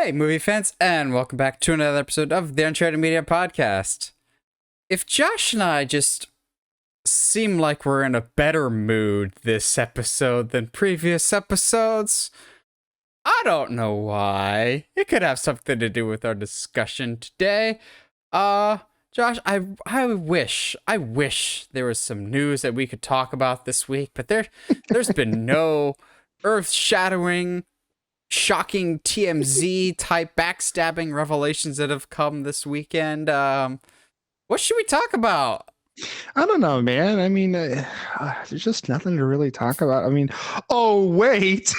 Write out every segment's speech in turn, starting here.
Hey, movie fans, and welcome back to another episode of the Uncharted Media Podcast. If Josh and I just seem like we're in a better mood this episode than previous episodes, I don't know why. It could have something to do with our discussion today. Josh, I wish there was some news that we could talk about this week, but there's been no earth-shattering, shocking TMZ type backstabbing revelations that have come this weekend. What should we talk about? I don't know, man. I mean, there's just nothing to really talk about. I mean, oh, wait.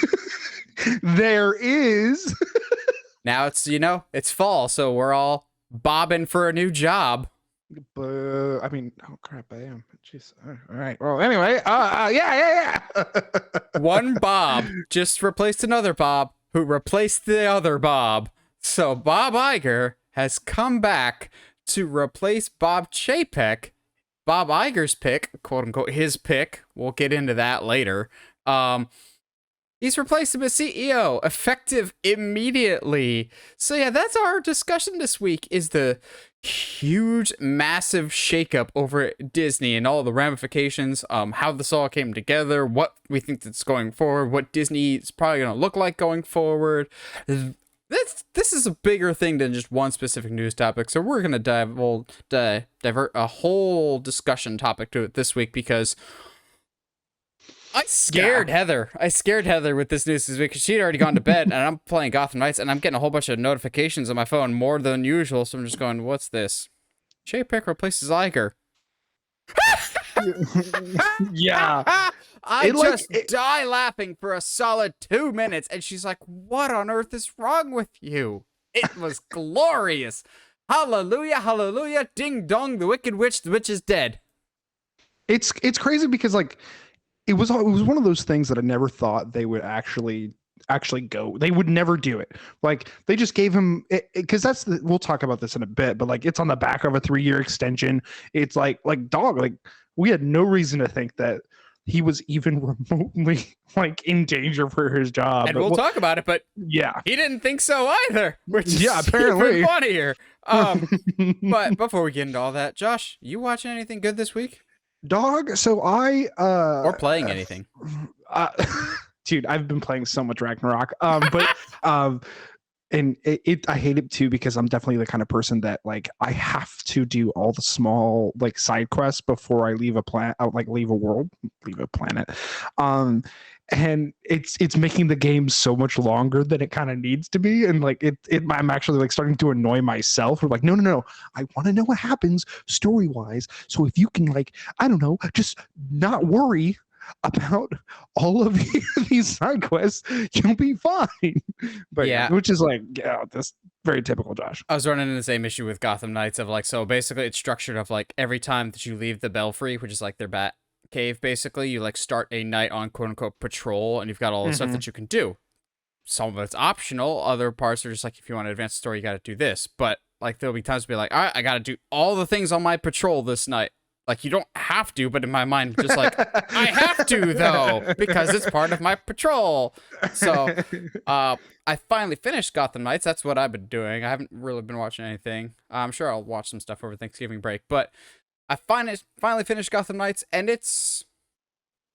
There is. Now it's fall, so we're all bobbing for a new job. But I mean, oh crap, I am. Jeez. All right. Well, anyway, yeah. One Bob just replaced another Bob who replaced the other Bob. So Bob Iger has come back to replace Bob Chapek, Bob Iger's pick, quote unquote, his pick. We'll get into that later. He's replaced him as CEO, effective immediately. So yeah, that's our discussion this week, is the huge, massive shakeup over at Disney and all the ramifications, how this all came together, what we think that's going forward, what Disney is probably going to look like going forward. This is a bigger thing than just one specific news topic, so we're going to divert a whole discussion topic to it this week because I scared Heather with this news this week because she'd already gone to bed, and I'm playing Gotham Knights, and I'm getting a whole bunch of notifications on my phone, more than usual, so I'm just going, what's this? Chapek replaces Iger. Yeah. I die laughing for a solid 2 minutes, and she's like, what on earth is wrong with you? It was glorious. Hallelujah, hallelujah, ding dong, the wicked witch, the witch is dead. It's crazy because like it was one of those things that I never thought they would actually go. They would never do it. Like they just gave him, because we'll talk about this in a bit, but like it's on the back of a 3-year extension. It's like we had no reason to think that he was even remotely like in danger for his job. And we'll talk about it, but yeah, he didn't think so either, which is apparently even funnier. But before we get into all that, Josh, you watching anything good this week? Dog, so or playing anything? Dude, I've been playing so much Ragnarok. And I hate it too because I'm definitely the kind of person that like I have to do all the small like side quests before I leave a planet, leave a planet. And it's making the game so much longer than it kind of needs to be, and like I'm actually like starting to annoy myself. We're like, no, I want to know what happens story wise. So if you can I don't know, just not worry about all of these side quests, you'll be fine. But yeah, which is that's very typical Josh. I was running into the same issue with Gotham Knights of so basically it's structured of every time that you leave the Belfry, which is their bat cave, basically you start a night on quote unquote patrol, and you've got all the stuff that you can do. Some of it's optional, other parts are just if you want to advance the story, you got to do this. But there'll be times to be all right, I got to do all the things on my patrol this night. You don't have to, but in my mind, just I have to, though, because it's part of my patrol. So, I finally finished Gotham Knights. That's what I've been doing. I haven't really been watching anything. I'm sure I'll watch some stuff over Thanksgiving break, but I finally finished Gotham Knights, and the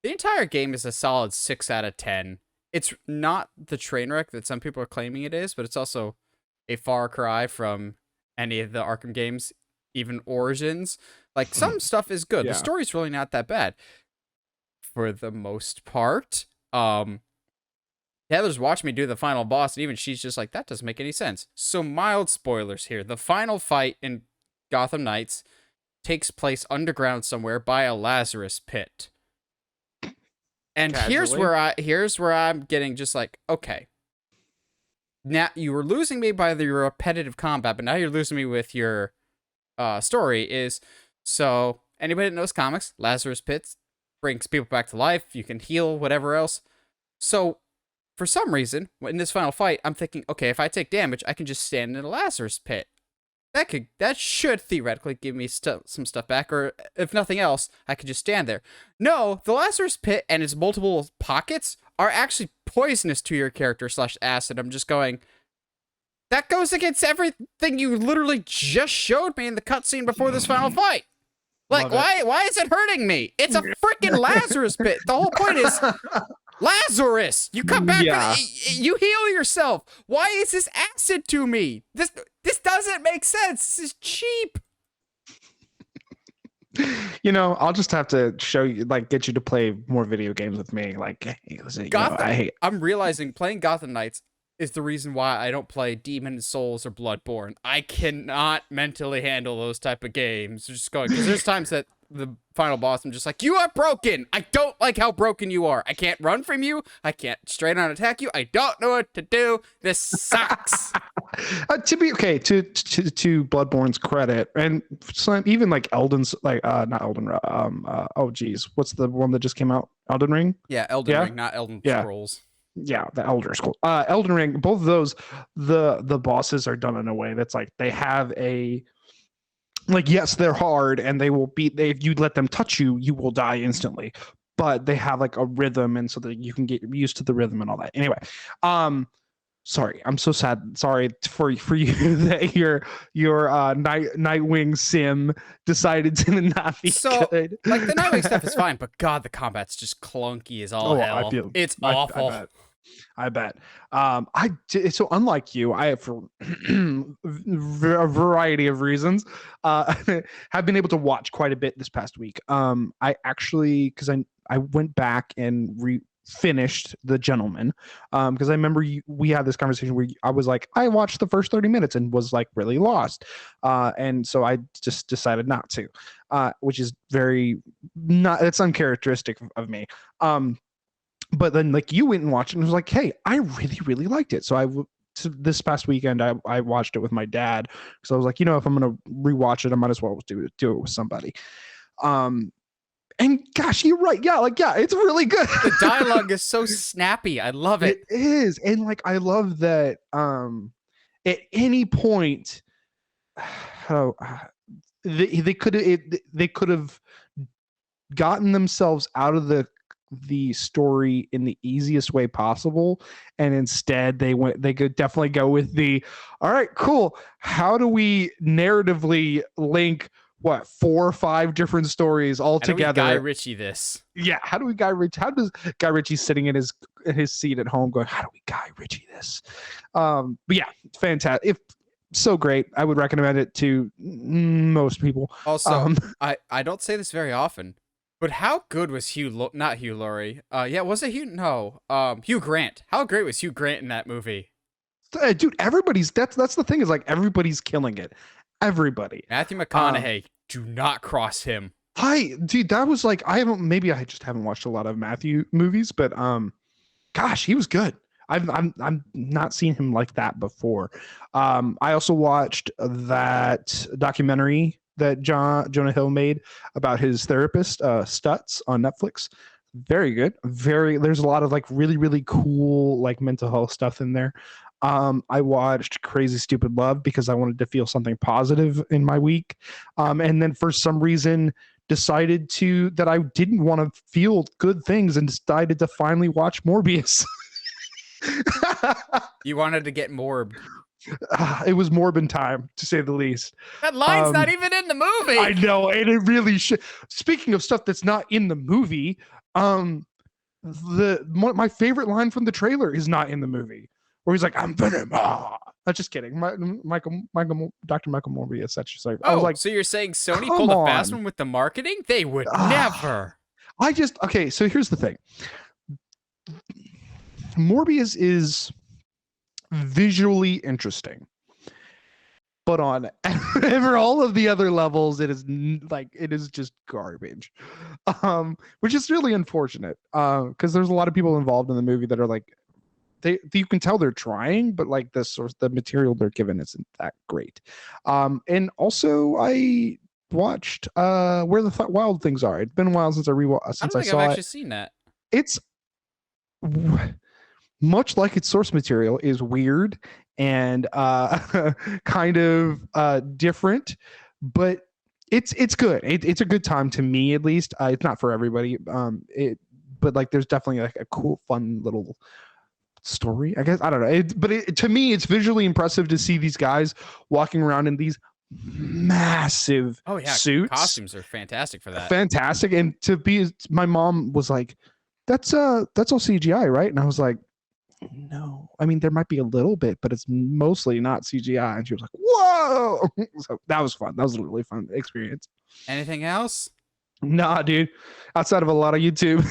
entire game is a solid 6 out of 10. It's not the train wreck that some people are claiming it is, but it's also a far cry from any of the Arkham games, even Origins. Some stuff is good. Yeah. The story's really not that bad for the most part. Heather's watching me do the final boss, and even she's just that doesn't make any sense. So mild spoilers here. The final fight in Gotham Knights takes place underground somewhere by a Lazarus pit. And Casually. here's where I'm getting just okay. Now you were losing me by the repetitive combat, but now you're losing me with your story. So anybody that knows comics, Lazarus pits brings people back to life. You can heal, whatever else. So for some reason, in this final fight, I'm thinking, okay, if I take damage, I can just stand in a Lazarus pit. That should theoretically give me some stuff back, or if nothing else, I could just stand there. No, the Lazarus pit and its multiple pockets are actually poisonous to your character / acid. I'm just going, That goes against everything you literally just showed me in the cutscene before this final fight. Like, why is it hurting me? It's a freaking Lazarus pit. The whole point is Lazarus. You come back, you heal yourself. Why is this acid to me? This doesn't make sense. This is cheap. You know, I'll just have to show you, like, get you to play more video games with me. Like, I'm realizing playing Gotham Knights is the reason why I don't play Demon Souls or Bloodborne. I cannot mentally handle those type of games. Just going, because there's times that the final boss, I'm just like, you are broken. I don't like how broken you are. I can't run from you. I can't straight on attack you. I don't know what to do. This sucks. To Bloodborne's credit, and even like Elden's, like not Elden, oh geez, what's the one that just came out? Elden Ring. Yeah, Elden Ring, not Elden Scrolls. Yeah, the Elder Scrolls. Elden Ring, both of those, the bosses are done in a way that's like they have a, like, yes, they're hard and they will be, if you let them touch you, you will die instantly. But they have like a rhythm, and so that you can get used to the rhythm and all that. Anyway, sorry, I'm so sad. Sorry for you that your Nightwing sim decided to not be good. Like, the Nightwing stuff is fine, but God, the combat's just clunky as all hell. It's awful. I bet. So unlike you, I have, for a variety of reasons, have been able to watch quite a bit this past week. I actually, because I went back and finished The Gentleman, because I remember we had this conversation where I was like, I watched the first 30 minutes and was like really lost, and so I just decided not to, which is it's uncharacteristic of me. But then, like, you went and watched it and was like, hey, I really, really liked it. So this past weekend, I watched it with my dad, because I was like, you know, if I'm going to rewatch it, I might as well do it with somebody. And gosh, you're right. Yeah, it's really good. The dialogue is so snappy. I love it. It is. And like, I love that at any point, they could have gotten themselves out of the story in the easiest way possible, and instead they could definitely go with all right, cool, how do we narratively link 4 or 5 different stories all together? Guy Ritchie this. Yeah, how does Guy Ritchie sitting in his seat at home going, how do we Guy Ritchie this? But yeah, fantastic. So great. I would recommend it to most people. Also, I don't say this very often, but how good was not Hugh Laurie? Was it Hugh? No. Hugh Grant. How great was Hugh Grant in that movie? Dude, that's the thing, is like, everybody's killing it. Everybody. Matthew McConaughey, do not cross him. Dude, that was like, I just haven't watched a lot of Matthew movies, but gosh, he was good. I'm not seen him like that before. I also watched that documentary that Jonah Hill made about his therapist, Stutz, on Netflix. Very good. There's a lot of like really, really cool like mental health stuff in there. I watched Crazy Stupid Love because I wanted to feel something positive in my week. And then for some reason decided that I didn't want to feel good things and decided to finally watch Morbius. You wanted to get morbed. It was Morbin time, to say the least. That line's not even in the movie. I know, and it really should. Speaking of stuff that's not in the movie, my favorite line from the trailer is not in the movie, where he's like, "I'm Venom." Not just kidding. Dr. Michael Morbius. That's just like, I was like, so you're saying Sony pulled a fast one with the marketing? They would never. Okay. So here's the thing. Morbius is visually interesting, but on for all of the other levels, it is just garbage, which is really unfortunate, because there's a lot of people involved in the movie that are like, you can tell they're trying, but like the material they're given isn't that great. And also I watched Where the Wild Things Are. It's been a while since I saw I've it. actually seen that. It's much like its source material, is weird and kind of different, but it's good. It's a good time, to me at least. It's not for everybody, but like there's definitely like a cool, fun little story, I guess. I don't know. To me, it's visually impressive to see these guys walking around in these massive Oh yeah, suits. costumes are fantastic for that. Fantastic. And my mom was like, that's all CGI, right? And I was like, no, I mean, there might be a little bit, but it's mostly not CGI. And she was like, whoa. So that was fun. That was a really fun experience. Anything else? Nah, dude. Outside of a lot of YouTube.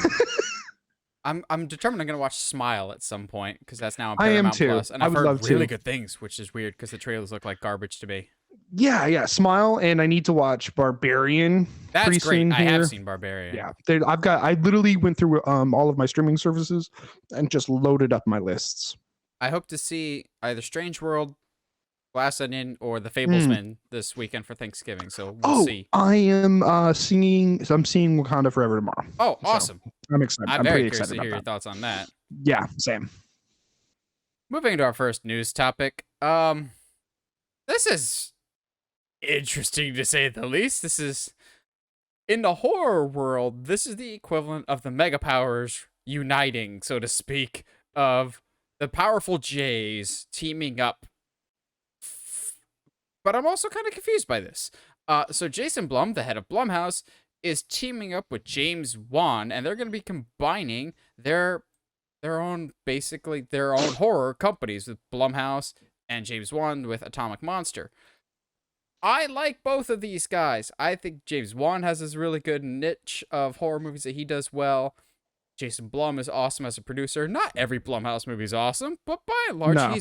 I'm determined I'm gonna watch Smile at some point because that's now on I am Paramount too. Plus, and I I've would heard love really to. good things, which is weird because the trailers look like garbage to me. Yeah. Smile, and I need to watch Barbarian That's pretty great. soon I have here. seen Barbarian. Yeah, I literally went through all of my streaming services and just loaded up my lists. I hope to see either Strange World, Glass Onion, or The Mm. Fablesman this weekend for Thanksgiving. So we'll see. I am I'm seeing Wakanda Forever tomorrow. Oh, So, awesome! I'm excited. I'm I'm very pretty curious excited to hear about your that. thoughts on that. Yeah, same. Moving to our first news topic. This is interesting to say the least. This is in the horror world. This is the equivalent of the mega powers uniting, so to speak, of the powerful J's teaming up. But I'm also kind of confused by this. So Jason Blum, the head of Blumhouse, is teaming up with James Wan, and they're going to be combining their own horror companies with Blumhouse and James Wan with Atomic Monster. I like both of these guys. I think James Wan has this really good niche of horror movies that he does well. Jason Blum is awesome as a producer. Not every Blumhouse movie is awesome, but by and large, No.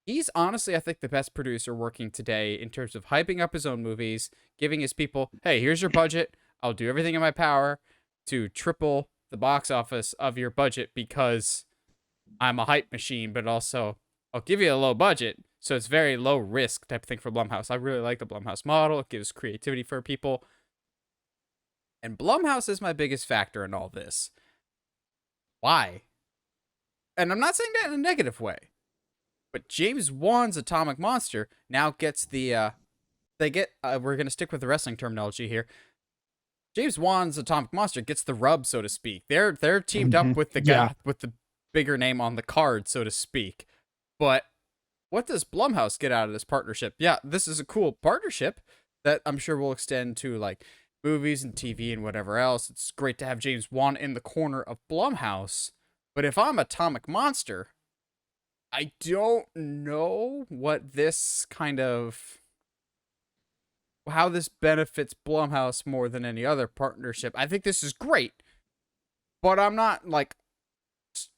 he's honestly, I think, the best producer working today in terms of hyping up his own movies, giving his people, hey, here's your budget. I'll do everything in my power to triple the box office of your budget because I'm a hype machine, but also I'll give you a low budget. So it's very low risk type of thing for Blumhouse. I really like the Blumhouse model. It gives creativity for people. And Blumhouse is my biggest factor in all this. Why? And I'm not saying that in a negative way. But James Wan's Atomic Monster now gets the, we're going to stick with the wrestling terminology here. James Wan's Atomic Monster gets the rub, so to speak. They're teamed up with the guy with the bigger name on the card, so to speak. But what does Blumhouse get out of this partnership? Yeah, this is a cool partnership that I'm sure will extend to like movies and TV and whatever else. It's great to have James Wan in the corner of Blumhouse. But if I'm Atomic Monster, I don't know what this how this benefits Blumhouse more than any other partnership. I think this is great, but I'm not like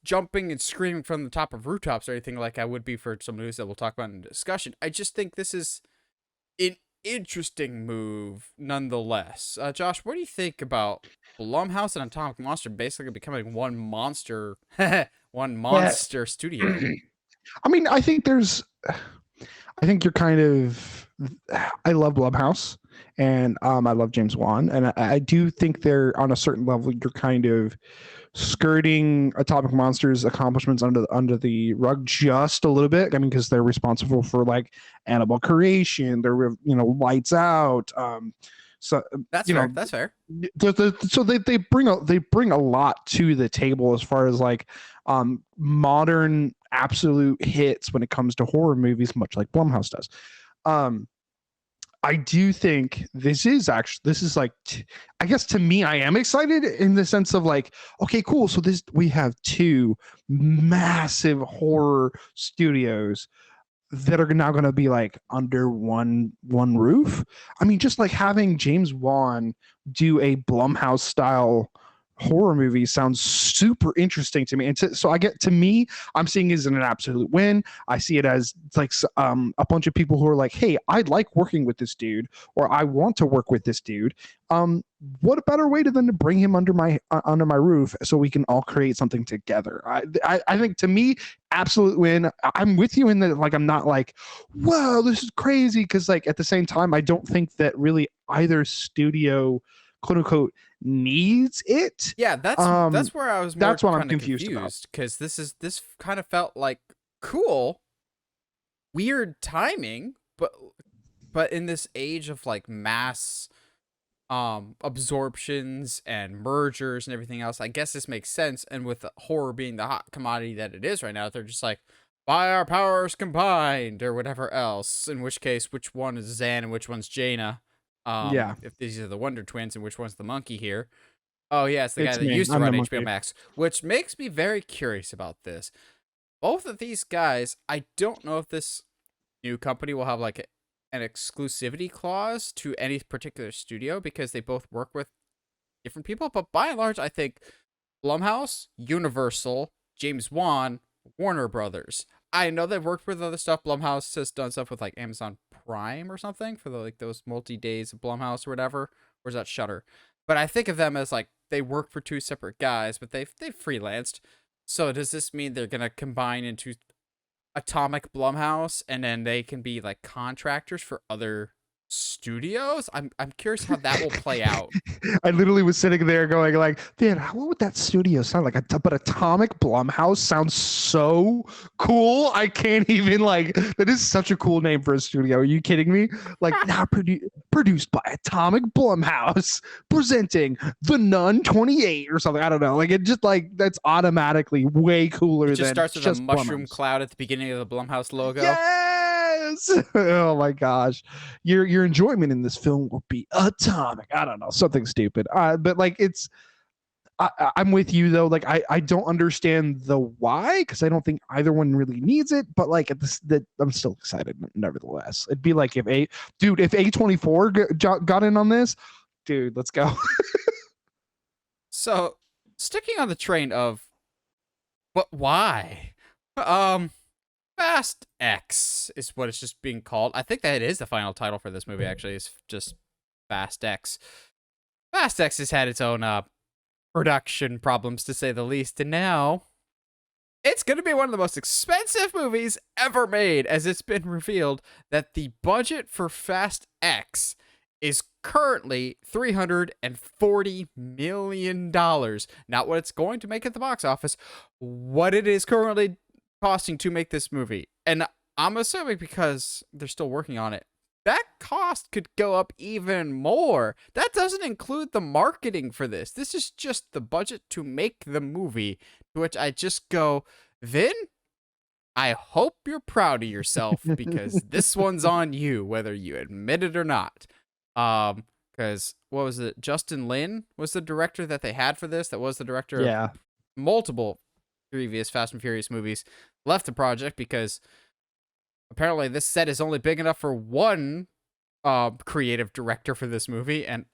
jumping and screaming from the top of rooftops or anything like I would be for some news that we'll talk about in the discussion. I just think this is an interesting move nonetheless. Josh, what do you think about Blumhouse and Atomic Monster basically becoming one monster studio? I mean, I think you're kind of. I love Blumhouse, and I love James Wan, and I do think they're on a certain level. You're kind of skirting Atomic Monster's accomplishments under the rug just a little bit. I mean, because they're responsible for like Annabelle creation. They're Lights Out. So that's fair. That's fair. So they bring a lot to the table as far as like modern absolute hits when it comes to horror movies, much like Blumhouse does. I do think this is like, I guess to me, I am excited in the sense of like, okay, cool. So we have two massive horror studios that are now going to be like under one roof. I mean, just like having James Wan do a Blumhouse style horror movie sounds super interesting to me. And I'm seeing it as an absolute win. I see it as like a bunch of people who are like, hey, I'd like working with this dude, or I want to work with this dude. What a better way than to bring him under my roof so we can all create something together. I think to me, absolute win. I'm with you in that, like, I'm not like, whoa, this is crazy, because like at the same time, I don't think that really either studio, quote unquote, needs it. Yeah, that's where I was more that's what I'm kinda confused about. because this kind of felt like cool, weird timing, but in this age of like mass absorptions and mergers and everything else. I guess this makes sense. And with horror being the hot commodity that it is right now, they're just like, by our powers combined or whatever else. In which case, which one is Zan and which one's Jaina? Yeah, If these are the Wonder Twins and which one's the monkey here. Oh yeah, it's the guy it's that me. used to I'm the run HBO monkey. Max, which makes me very curious about this. Both of these guys, I don't know if this new company will have like an exclusivity clause to any particular studio because they both work with different people, but by and large, I think Blumhouse, Universal, James Wan, Warner Brothers. I know they've worked with other stuff. Blumhouse has done stuff with like Amazon Prime or something for the, like those multi-days of Blumhouse or whatever. Or is that Shutter? But I think of them as like they work for two separate guys, but they've freelanced. So does this mean they're gonna combine into Atomic Blumhouse and then they can be like contractors for other studios? I'm curious how that will play out. I literally was sitting there going like, man, what would that studio sound like? But Atomic Blumhouse sounds so cool. I can't even like, that is such a cool name for a studio. Are you kidding me? Like now produced by Atomic Blumhouse, presenting The Nun 28 or something. I don't know. Like it just like, that's automatically way cooler It just than starts with a mushroom Blumhouse. cloud at the beginning of the Blumhouse logo. Yes. Oh my gosh. Your enjoyment in this film will be atomic. I don't know, something stupid. But like it's I'm with you though. Like I don't understand the why because I don't think either one really needs it. But like at this, that I'm still excited nevertheless. It'd be like if if A24 got in on this, dude, let's go. So, sticking on the train of, but why? Fast X is what it's just being called. I think that is the final title for this movie. Actually, is just Fast X. Fast X has had its own production problems to say the least, and now it's going to be one of the most expensive movies ever made, as it's been revealed that the budget for Fast X is currently $340 million. Not what it's going to make at the box office, what it is currently costing to make this movie. And I'm assuming because they're still working on it, that cost could go up even more. That doesn't include the marketing for this. This is just the budget to make the movie, to which I just go, Vin, I hope you're proud of yourself because this one's on you, whether you admit it or not. Because what was it? Justin Lin was the director that they had for this. That was the director of multiple previous Fast and Furious movies. Left the project because apparently this set is only big enough for one creative director for this movie. And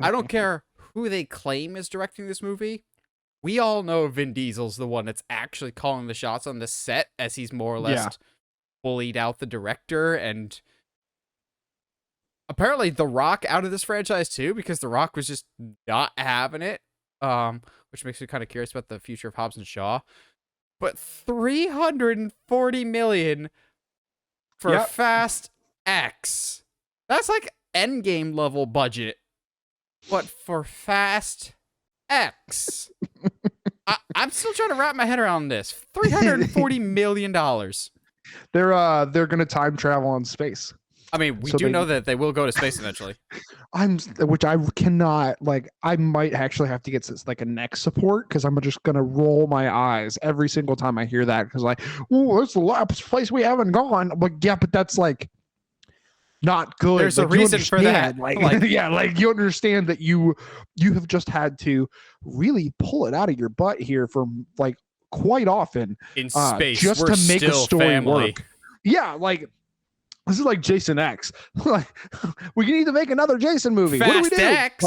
I don't care who they claim is directing this movie. We all know Vin Diesel's the one that's actually calling the shots on the set, as he's more or less bullied out the director. And apparently The Rock out of this franchise too, because The Rock was just not having it, which makes me kind of curious about the future of Hobbs and Shaw. But $340 million for Fast X. That's like Endgame level budget. But for Fast X, I'm still trying to wrap my head around this. $340 million. They're gonna time travel in space. I mean, we do know that they will go to space eventually. Which I cannot, like, I might actually have to get like a neck support because I'm just gonna roll my eyes every single time I hear that because like, oh, that's the last place we haven't gone. But yeah, but that's like not good. There's like, a reason for that. Like yeah, like you understand that you have just had to really pull it out of your butt here for like quite often in space just we're to make still a story family. work. Yeah, like. This is like Jason X. Like, we need to make another Jason movie. Fast what do we do? X.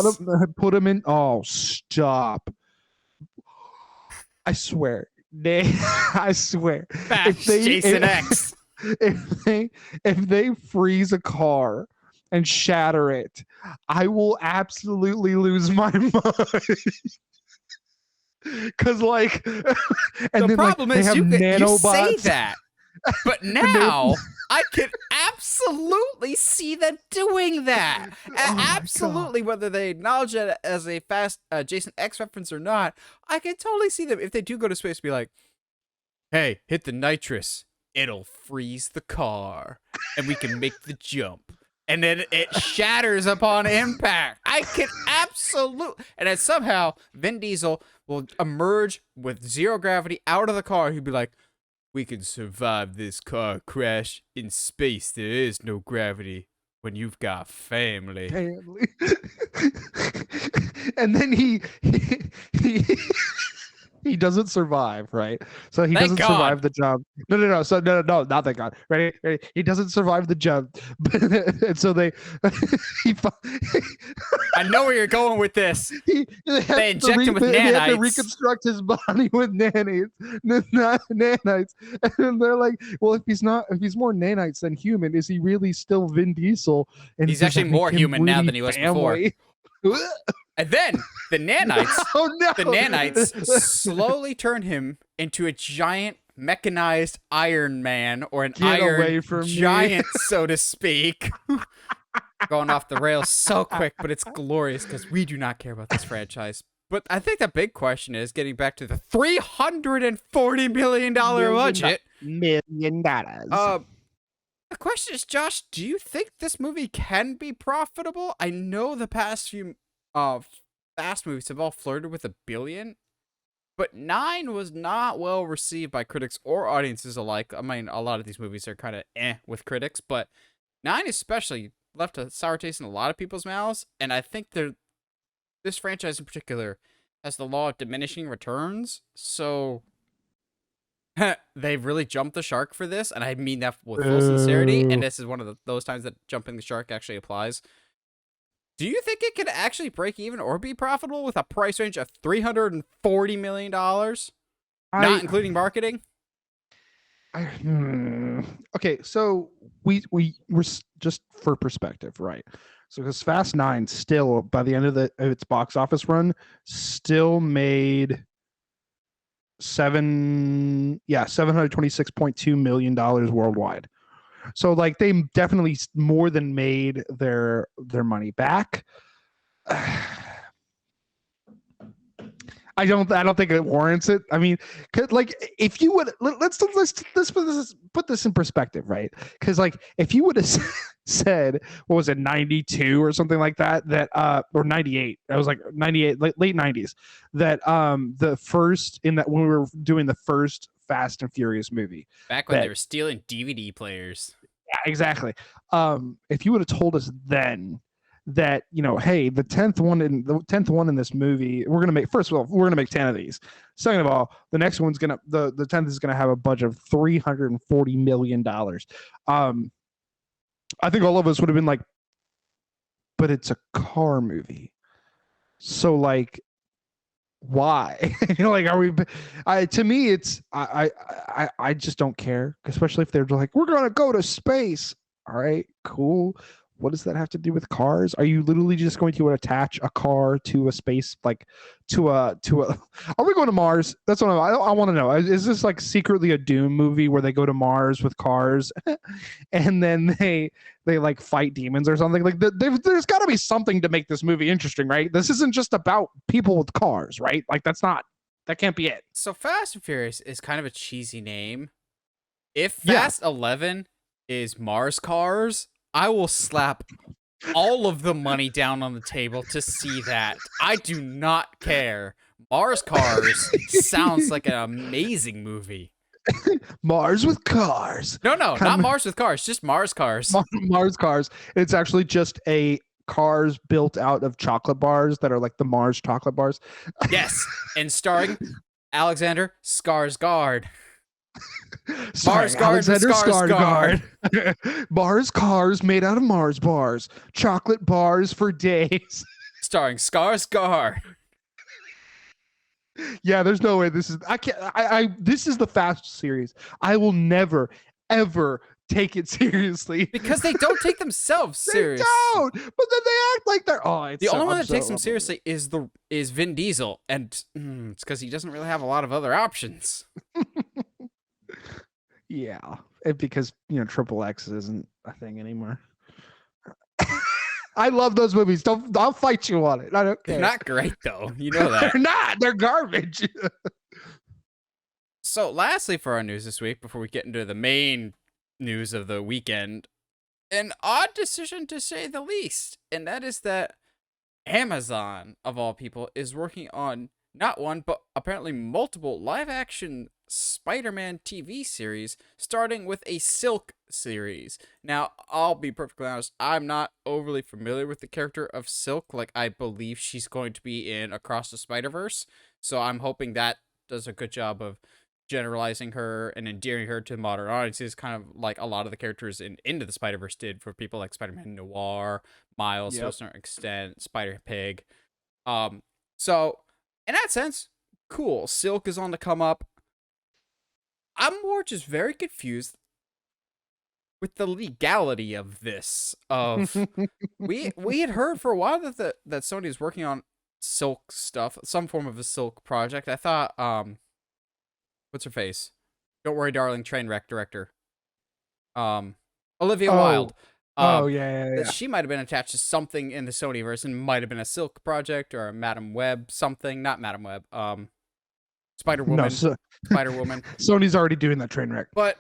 Put him in. Oh, stop! I swear, I swear. Fast Jason X. If they freeze a car and shatter it, I will absolutely lose my mind. Because like, and the problem is you say that, but now. I can absolutely see them doing that. Absolutely, whether they acknowledge it as a Fast Jason X reference or not, I can totally see them if they do go to space. Be like, "Hey, hit the nitrous. It'll freeze the car, and we can make the jump." and then it shatters upon impact. I can absolutely, and then somehow Vin Diesel will emerge with zero gravity out of the car. He'd be like, "We can survive this car crash in space. There is no gravity when you've got family." Family. And then he he doesn't survive, right? So he Thank doesn't God. survive the jump. No. So no, not thank God. Ready? He doesn't survive the jump, and so he, I know where you're going with this. they inject him with They have to nanites. reconstruct his body with nanites, and they're like, well, if he's more nanites than human, is he really still Vin Diesel? And He's does actually that make more him human now really than he was before. family? And then the nanites, Oh no! the nanites slowly turn him into a giant mechanized Iron Man, or an Get away iron from me. giant, so to speak. Going off the rails so quick, but it's glorious because we do not care about this franchise. But I think the big question is, getting back to the $340 million budget. $1 million. The question is, Josh, do you think this movie can be profitable? I know the past few Fast movies have all flirted with $1 billion, but 9 was not well received by critics or audiences alike. I mean, a lot of these movies are kind of with critics, but 9 especially left a sour taste in a lot of people's mouths, and I think this franchise in particular has the law of diminishing returns, so they've really jumped the shark for this, and I mean that with full sincerity, and this is one of those times that jumping the shark actually applies. Do you think it could actually break even or be profitable with a price range of $340 million? Not including marketing? Okay, so we're just for perspective, right? So because Fast 9 still, by the end of its box office run, still made $726.2 million worldwide. So like they definitely more than made their money back. I don't think it warrants it. I mean, like if you would let's put this in perspective, right? Because like if you would have said, what was it, 92 or something like that, or 98, that was like 98, late 90s, that the first when we were doing the first Fast and Furious movie, back when they were stealing DVD players. Yeah, exactly. If you would have told us then that, hey, the 10th one in this movie, we're gonna make, first of all, we're gonna make 10 of these. Second of all, the next one's the 10th is gonna have a budget of $340 million. I think all of us would have been like, but it's a car movie, so like, why? Like, are we? To me, it's I just don't care, especially if they're like, we're gonna go to space. All right, cool. What does that have to do with cars? Are you literally just going to attach a car to a space, like to a? Are we going to Mars? That's what I want to know. Is this like secretly a Doom movie where they go to Mars with cars, and then they like fight demons or something? Like there's got to be something to make this movie interesting, right? This isn't just about people with cars, right? Like that can't be it. So Fast and Furious is kind of a cheesy name. If Fast 11 is Mars cars, I will slap all of the money down on the table to see that. I do not care. Mars Cars sounds like an amazing movie. Mars with cars. No, not Mars with cars, just Mars Cars. Mars Cars. It's actually just a cars built out of chocolate bars that are like the Mars chocolate bars. Yes, and starring Alexander Skarsgård. Alexander Skarsgård. Mars cars made out of Mars bars. Chocolate bars for days. Starring Skarsgård. Yeah, there's no way this is. I can't. This is the Fast series. I will never, ever take it seriously because they don't take themselves seriously. They don't. But then they act like they're. Oh, it's the only one that takes them seriously is Vin Diesel, and it's because he doesn't really have a lot of other options. Yeah, because Triple X isn't a thing anymore. I love those movies. I'll fight you on it. I don't care. They're not great though. You know that. They're not. They're garbage. So, lastly, for our news this week, before we get into the main news of the weekend, an odd decision to say the least, and that is that Amazon, of all people, is working on not one, but apparently multiple live action Spider Man TV series, starting with a Silk series. Now, I'll be perfectly honest, I'm not overly familiar with the character of Silk. Like, I believe she's going to be in Across the Spider Verse, so I'm hoping that does a good job of generalizing her and endearing her to modern audiences, kind of like a lot of the characters in Into the Spider Verse did for people like Spider Man Noir, Miles to a Yep. certain extent, Spider Pig. So in that sense, cool. Silk is on the come up. I'm more just very confused with the legality of this. Of we had heard for a while that Sony is working on Silk stuff, some form of a Silk project. I thought what's her face? Don't worry, darling, Trainwreck director. Olivia Wilde. Oh yeah, That she might have been attached to something in the Sonyverse and might have been a Silk project or a Madam Web something. Not Madam Web. Spider Woman. No, so, Spider Woman. Sony's already doing that train wreck. But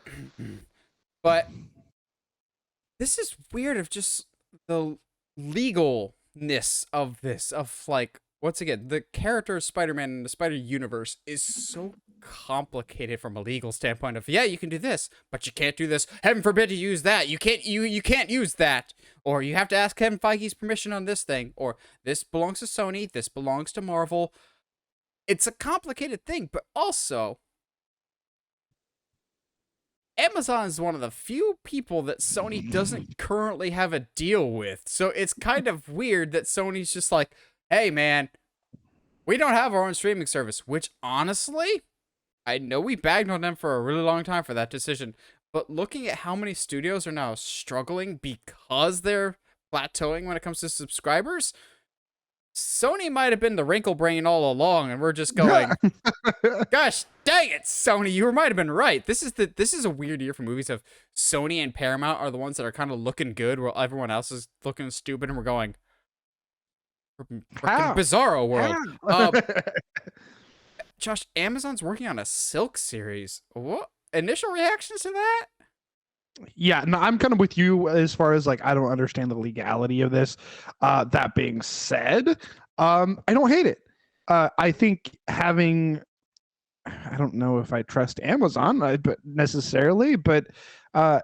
this is weird of just the legalness of this. Of like, once again, the character of Spider-Man in the Spider Universe is so complicated from a legal standpoint of, yeah, you can do this, but you can't do this. Heaven forbid you use that. You can't use that. Or you have to ask Kevin Feige's permission on this thing. Or this belongs to Sony, this belongs to Marvel. It's a complicated thing, but also Amazon is one of the few people that Sony doesn't currently have a deal with. So it's kind of weird that Sony's just like, hey man, we don't have our own streaming service, which honestly, I know we bagged on them for a really long time for that decision, but looking at how many studios are now struggling because they're plateauing when it comes to subscribers, Sony might have been the wrinkle brain all along, and we're just going, gosh dang it, Sony, you might have been right. This is a weird year for movies of Sony and Paramount are the ones that are kind of looking good while everyone else is looking stupid, and we're going, freaking bizarro world. Josh, Amazon's working on a Silk series. What initial reactions to that? Yeah, no, I'm kind of with you as far as like I don't understand the legality of this. That being said, I don't hate it. I think having, I don't know if I trust Amazon, but necessarily, but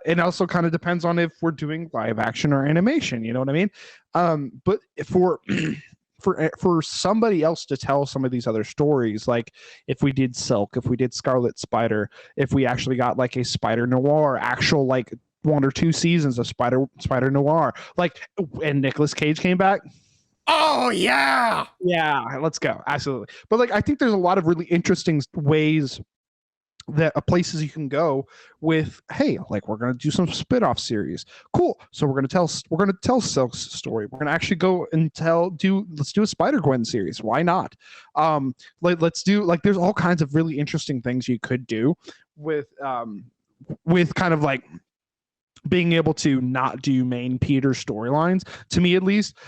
it also kind of depends on if we're doing live action or animation. You know what I mean? But for for somebody else to tell some of these other stories, like if we did Silk, if we did Scarlet Spider, if we actually got like a Spider Noir, actual like 1 or 2 seasons of Spider Noir, like, and Nicolas Cage came back. Oh yeah, let's go, absolutely. But like I think there's a lot of really interesting ways that places you can go with, hey, like we're going to do some spin-off series. Cool. So we're going to tell Silk's story. We're going to actually go and let's do a Spider-Gwen series. Why not? Let's do, like, there's all kinds of really interesting things you could do with kind of like being able to not do main Peter storylines, to me at least.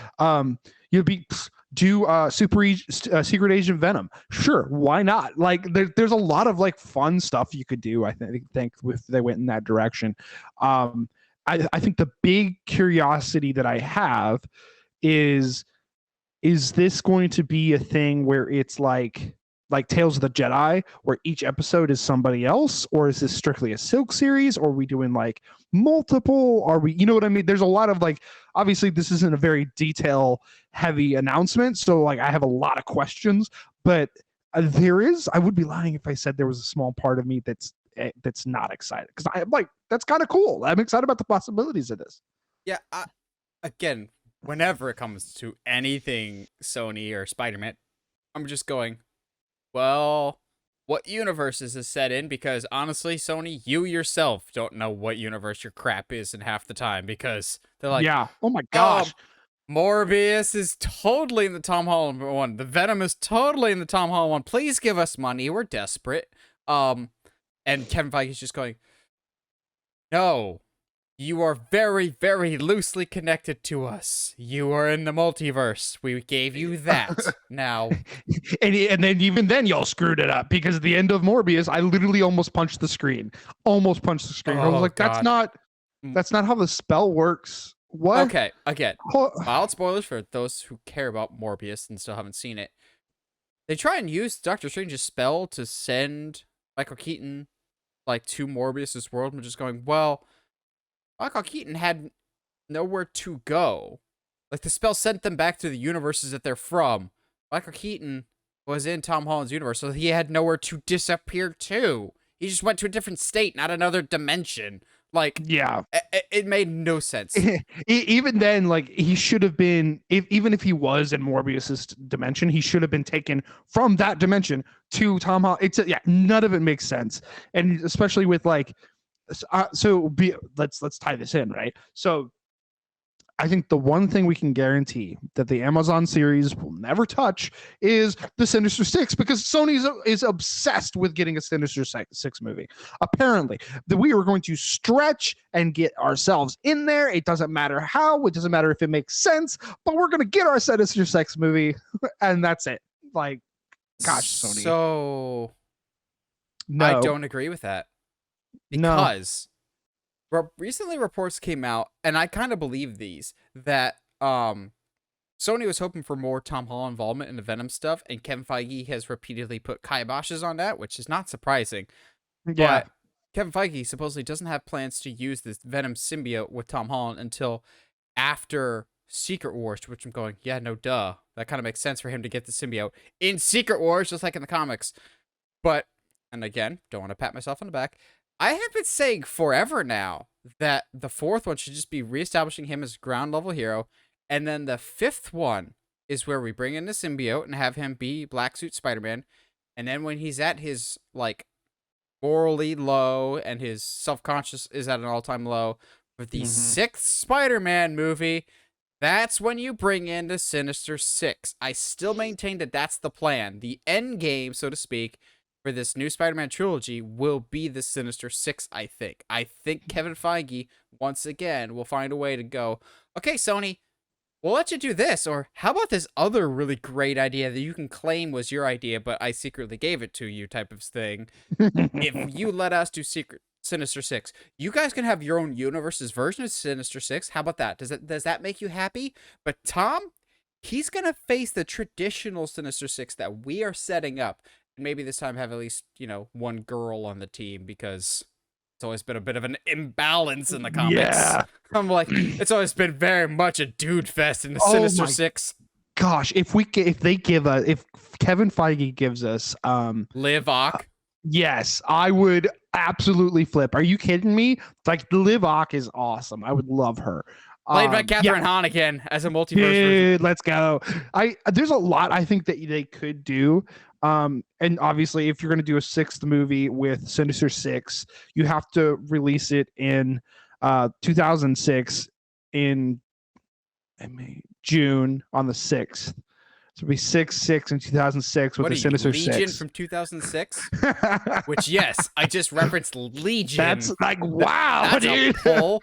You'd be do Secret Agent Venom. Sure, why not? Like there's a lot of like fun stuff you could do. I think if they went in that direction. I think the big curiosity that I have is this going to be a thing where it's like Tales of the Jedi, where each episode is somebody else, or is this strictly a Silk series, or are we doing like multiple? Are we, you know what I mean? There's a lot of like, obviously this isn't a very detail heavy announcement, so like I have a lot of questions, but there is, I would be lying if I said there was a small part of me that's not excited, because I'm like, that's kind of cool. I'm excited about the possibilities of this. Yeah. Again, whenever it comes to anything Sony or Spider-Man, I'm just going, well, what universe is this set in? Because honestly, Sony, you yourself don't know what universe your crap is in half the time, because they're like, yeah, oh my gosh, Morbius is totally in the Tom Holland one. The Venom is totally in the Tom Holland one. Please give us money. We're desperate. And Kevin Feige is just going, no, you are very, very loosely connected to us. You are in the multiverse. We gave you that. Now. And then even then y'all screwed it up, because at the end of Morbius, I literally almost punched the screen. I was like, that's not That's not how the spell works. What? Okay, again, Ho- mild spoilers for those who care about Morbius and still haven't seen it. They try and use Doctor Strange's spell to send Michael Keaton like to Morbius's world, and just going, well, Michael Keaton had nowhere to go. Like the spell sent them back to the universes that they're from. Michael Keaton was in Tom Holland's universe, so he had nowhere to disappear to. He just went to a different state, not another dimension. Like, yeah. it made no sense. Even then, like he should have been, even if he was in Morbius's dimension, he should have been taken from that dimension to Tom Holland. Yeah, none of it makes sense, and especially with like, let's tie this in, right? So I think the one thing we can guarantee that the Amazon series will never touch is the Sinister Six, because Sony is obsessed with getting a Sinister Six movie. Apparently, that we are going to stretch and get ourselves in there. It doesn't matter how, it doesn't matter if it makes sense, but we're going to get our Sinister Six movie, and that's it. Like, gosh, Sony. So, no. I don't agree with that. Because recently reports came out, and I kind of believe these, that Sony was hoping for more Tom Holland involvement in the Venom stuff, and Kevin Feige has repeatedly put kiboshes on that, which is not surprising. Yeah. But Kevin Feige supposedly doesn't have plans to use this Venom symbiote with Tom Holland until after Secret Wars, which I'm going, yeah, no duh. That kind of makes sense for him to get the symbiote in Secret Wars, just like in the comics. But, and again, don't want to pat myself on the back, I have been saying forever now that the fourth one should just be reestablishing him as ground level hero, and then the fifth one is where we bring in the symbiote and have him be Black Suit Spider-Man, and then when he's at his like morally low and his self-conscious is at an all-time low for the sixth Spider-Man movie, that's when you bring in the Sinister Six. I still maintain that that's the plan. The end game, so to speak, for this new Spider-Man trilogy will be the Sinister Six, I think. I think Kevin Feige, once again, will find a way to go, okay, Sony, we'll let you do this, or how about this other really great idea that you can claim was your idea, but I secretly gave it to you type of thing. If you let us do Sinister Six, you guys can have your own universe's version of Sinister Six. How about that? Does that make you happy? But Tom, he's going to face the traditional Sinister Six that we are setting up. Maybe this time have at least, one girl on the team, because it's always been a bit of an imbalance in the comics. Yeah. I'm like, it's always been very much a dude fest in the Sinister Six. Gosh, if Kevin Feige gives us Liv Ock. Yes, I would absolutely flip. Are you kidding me? Like, Liv Ock is awesome. I would love her. Played by Catherine Hahn again as a multiverse version. Let's go. There's a lot I think that they could do. And obviously, if you're going to do a sixth movie with Sinister Six, you have to release it in 2006 in June on the 6th. So it'll be 6/6 in 2006 with the Sinister Legion Six. Legion from 2006? Which, yes, I just referenced Legion. That's like, wow, that's dude. A pull.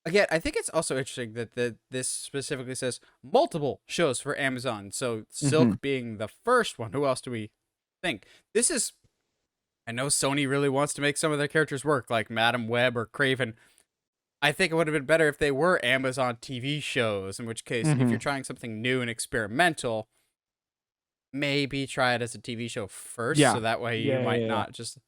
Again, I think it's also interesting that this specifically says multiple shows for Amazon. So Silk being the first one. Who else do we think? I know Sony really wants to make some of their characters work, like Madam Web or Craven. I think it would have been better if they were Amazon TV shows, in which case, if you're trying something new and experimental, maybe try it as a TV show first. So that way you might not just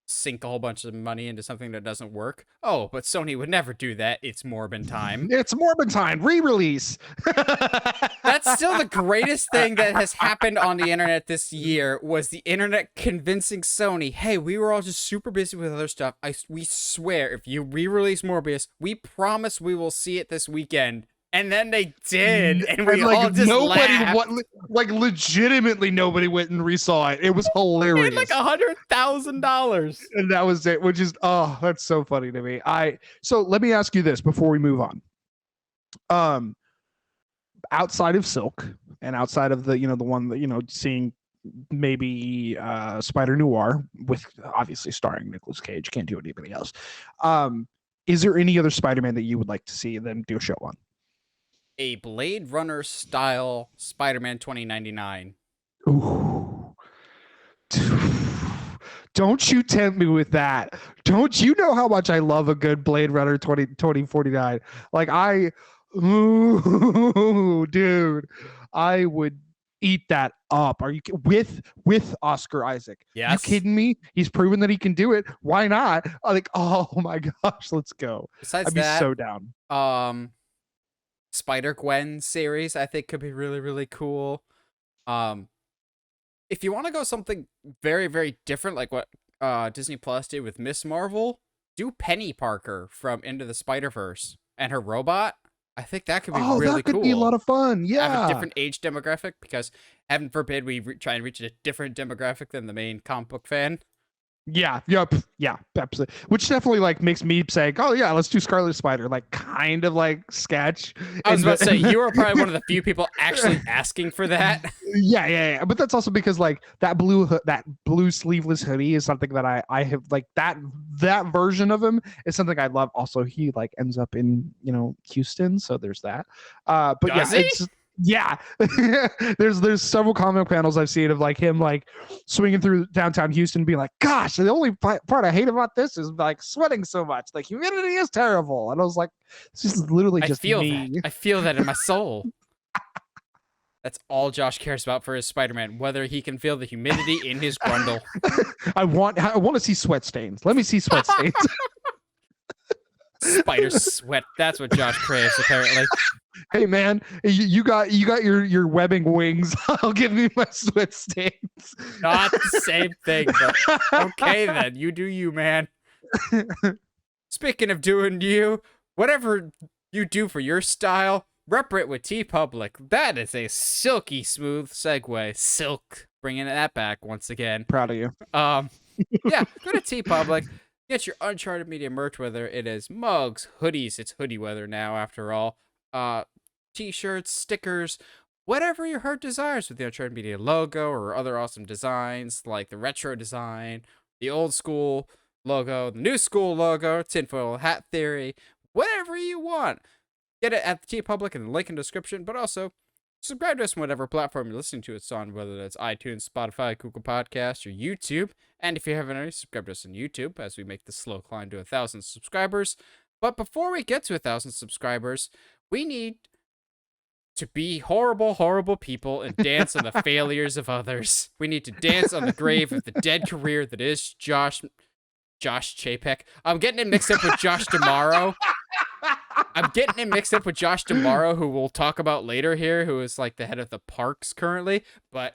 sink a whole bunch of money into something that doesn't work. Oh, but Sony would never do that. It's Morbin time. It's Morbin time. Re-release. That's still the greatest thing that has happened on the internet this year, was the internet convincing Sony, hey, we were all just super busy with other stuff. We swear, if you re-release Morbius, we promise we will see it this weekend. And then they did, and we all just laughed. Legitimately, nobody went and resaw it. It was hilarious. Like $100,000, and that was it. Which is, that's so funny to me. So let me ask you this before we move on. Outside of Silk, and outside of the one that seeing maybe Spider Noir, with obviously starring Nicolas Cage, can't do anybody else. Is there any other Spider-Man that you would like to see them do a show on? A Blade Runner style Spider-Man 2099. Ooh. Don't you tempt me with that. Don't you know how much I love a good Blade Runner 2049? Like ooh, dude, I would eat that up. Are you with Oscar Isaac? You Yes. kidding me? He's proven that he can do it. Why not? I'm like, oh my gosh, let's go. Besides I'd be that, so down. Spider-Gwen series I think could be really, really cool. Um, if you want to go something very, very different, like what Disney Plus did with Miss Marvel, do Penny Parker from Into the Spider-Verse and her robot. I think that could be Oh, really that could be a lot cool. of fun. Have a Yeah. different age demographic because, heaven forbid, we try and reach a different demographic than the main comic book fan. Yeah, yep, yeah, absolutely. Which definitely like makes me say, "Oh yeah, let's do Scarlet Spider." Like kind of like sketch. I was And about to say, you are probably one of the few people actually asking for that. yeah. But that's also because like that blue sleeveless hoodie is something that I have like that version of him is something I love. Also, he like ends up in Houston, so there's that. But Does yeah, he? it's yeah. there's several comic panels I've seen of like him like swinging through downtown Houston, being like, "Gosh, the only part I hate about this is like sweating so much. Like humidity is terrible." And I was like, "This is literally I just feel me." that. I feel that in my soul. That's all Josh cares about for his Spider-Man, whether he can feel the humidity in his grundle. I want to see sweat stains. Let me see sweat stains. Spider sweat. That's what Josh craves, apparently. Hey man, you got your webbing wings. I'll give you my sweat stains. Not the same thing, but okay then. You do you, man. Speaking of doing you, whatever you do for your style, rep it with TeePublic. That is a silky smooth segue. Silk. Bringing that back once again. Proud of you. Yeah, go to TeePublic. Get your Uncharted Media merch, whether it is mugs, hoodies. It's hoodie weather now, after all. T-shirts, stickers, whatever your heart desires with the Uncharted Media logo or other awesome designs like the retro design, the old school logo, the new school logo, tinfoil hat theory, whatever you want. Get it at the TeePublic in the link in the description, but also subscribe to us on whatever platform you're listening to us on, whether that's iTunes, Spotify, Google Podcasts, or YouTube. And if you haven't already, subscribe to us on YouTube as we make the slow climb to 1,000 subscribers. But before we get to 1,000 subscribers, we need to be horrible, horrible people and dance on the failures of others. We need to dance on the grave of the dead career that is Josh Chapek. I'm getting him mixed up with Josh D'Amaro. Who we'll talk about later here, who is like the head of the parks currently. But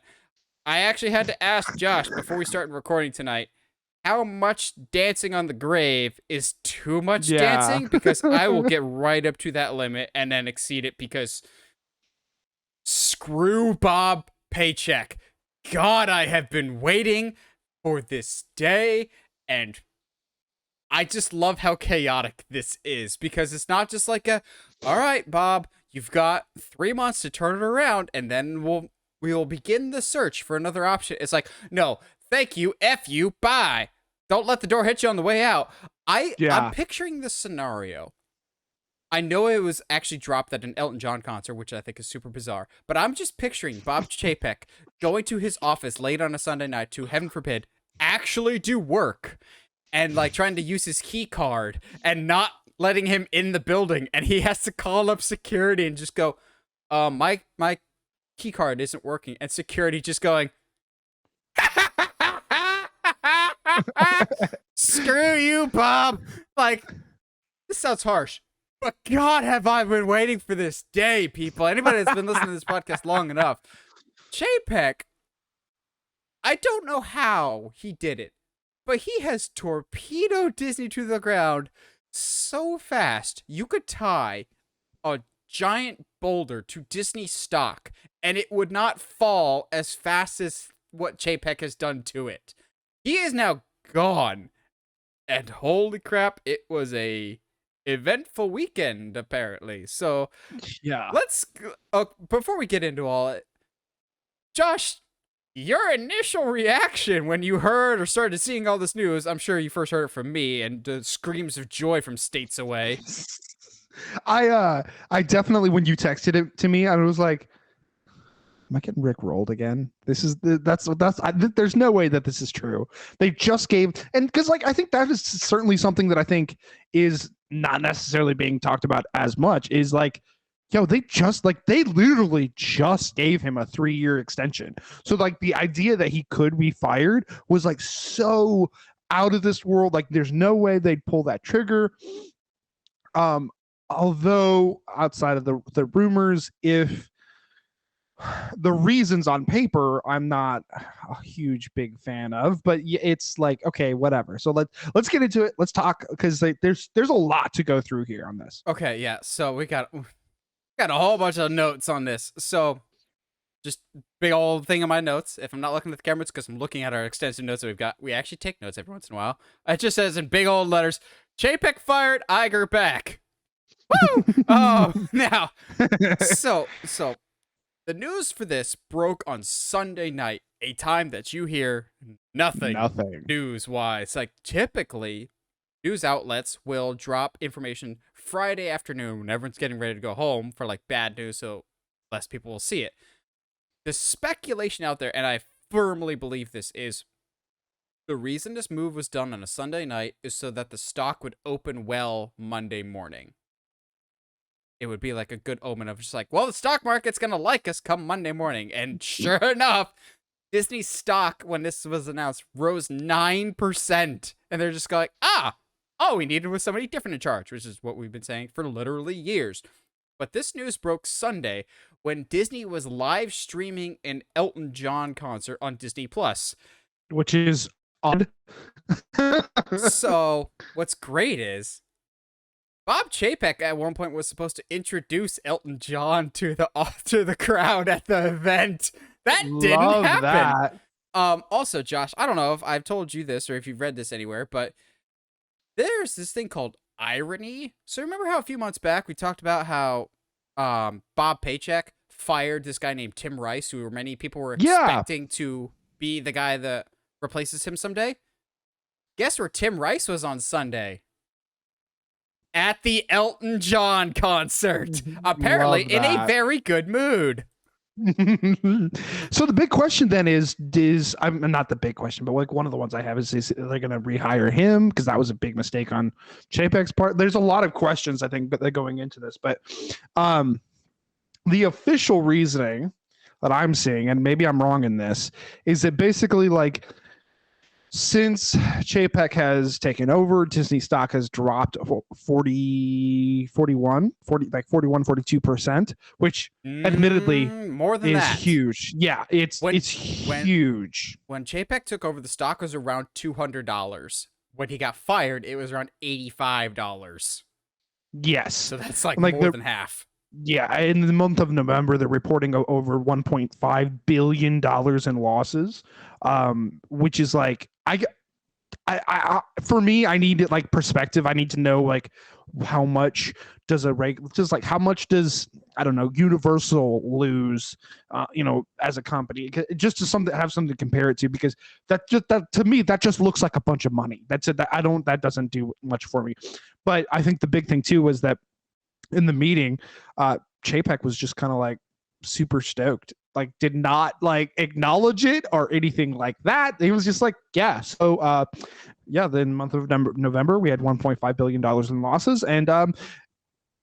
I actually had to ask Josh before we started recording tonight, how much dancing on the grave is too much dancing? Because I will get right up to that limit and then exceed it because screw Bob Paycheck. God, I have been waiting for this day, and I just love how chaotic this is because it's not just like all right, Bob, you've got 3 months to turn it around, and then we will begin the search for another option. It's like, no, thank you, F you, bye. Don't let the door hit you on the way out. I'm picturing this scenario. I know it was actually dropped at an Elton John concert, which I think is super bizarre, but I'm just picturing Bob Chapek going to his office late on a Sunday night to, heaven forbid, actually do work and like trying to use his key card and not letting him in the building. And he has to call up security and just go, my key card isn't working. And security just going, screw you, Bob. Like, this sounds harsh, but God, have I been waiting for this day, people. Anybody that's been listening to this podcast long enough. Chapek, I don't know how he did it, but he has torpedoed Disney to the ground so fast. You could tie a giant boulder to Disney stock and it would not fall as fast as what Chapek has done to it. He is now gone. And holy crap, it was a eventful weekend, apparently. So, yeah. let's, before we get into all it, Josh, your initial reaction when you heard or started seeing all this news, I'm sure you first heard it from me, and the screams of joy from states away. I definitely, when you texted it to me, I was like, am I getting Rick rolled again? This is there's no way that this is true. They just gave, and because like I think that is certainly something that I think is not necessarily being talked about as much is like, yo, they literally just gave him a 3-year extension. So like the idea that he could be fired was like so out of this world. Like there's no way they'd pull that trigger. Although outside of the rumors, if the reasons on paper I'm not a huge big fan of, but it's like, okay, whatever. So let's get into it. Let's talk, because there's a lot to go through here on this. Okay, yeah. So we got a whole bunch of notes on this. So just big old thing on my notes. If I'm not looking at the camera, it's because I'm looking at our extensive notes that we've got. We actually take notes every once in a while. It just says in big old letters, Chapek fired, Iger back. Woo! Oh, now. So the news for this broke on Sunday night, a time that you hear nothing news-wise. Like, typically, news outlets will drop information Friday afternoon when everyone's getting ready to go home for, like, bad news, so less people will see it. The speculation out there, and I firmly believe this, is the reason this move was done on a Sunday night is so that the stock would open well Monday morning. It would be like a good omen of just like, well, the stock market's going to like us come Monday morning. And sure enough, Disney stock, when this was announced, rose 9%. And they're just going, all we needed was somebody different in charge, which is what we've been saying for literally years. But this news broke Sunday when Disney was live streaming an Elton John concert on Disney Plus, which is odd. So what's great is Bob Chapek at one point was supposed to introduce Elton John to the crowd at the event. That didn't happen. Also, Josh, I don't know if I've told you this or if you've read this anywhere, but there's this thing called irony. So remember how a few months back we talked about how Bob Chapek fired this guy named Tim Rice, who many people were expecting to be the guy that replaces him someday? Guess where Tim Rice was on Sunday? At the Elton John concert. Apparently in a very good mood. So the big question then is I'm not the big question, but like one of the ones I have is they're going to rehire him? Because that was a big mistake on Chapek's part. There's a lot of questions, I think, that they're going into this, but the official reasoning that I'm seeing, and maybe I'm wrong in this, is that basically like since Chapek has taken over, Disney stock has dropped 42%, which admittedly more than is that. Huge. Yeah, it's huge. When Chapek took over, the stock was around $200. When he got fired, it was around $85. Yes. So that's like more than half. Yeah, in the month of November, they're reporting over $1.5 billion in losses, which is like, I for me, I need like perspective. I need to know like how much does how much does, I don't know, Universal lose, as a company, just to have something to compare it to, because that to me, that just looks like a bunch of money. That's it. That doesn't do much for me. But I think the big thing too was that in the meeting, Chapek was just kind of like super stoked, like did not like acknowledge it or anything like that. He was just like, yeah. So the month of November, we had $1.5 billion in losses, and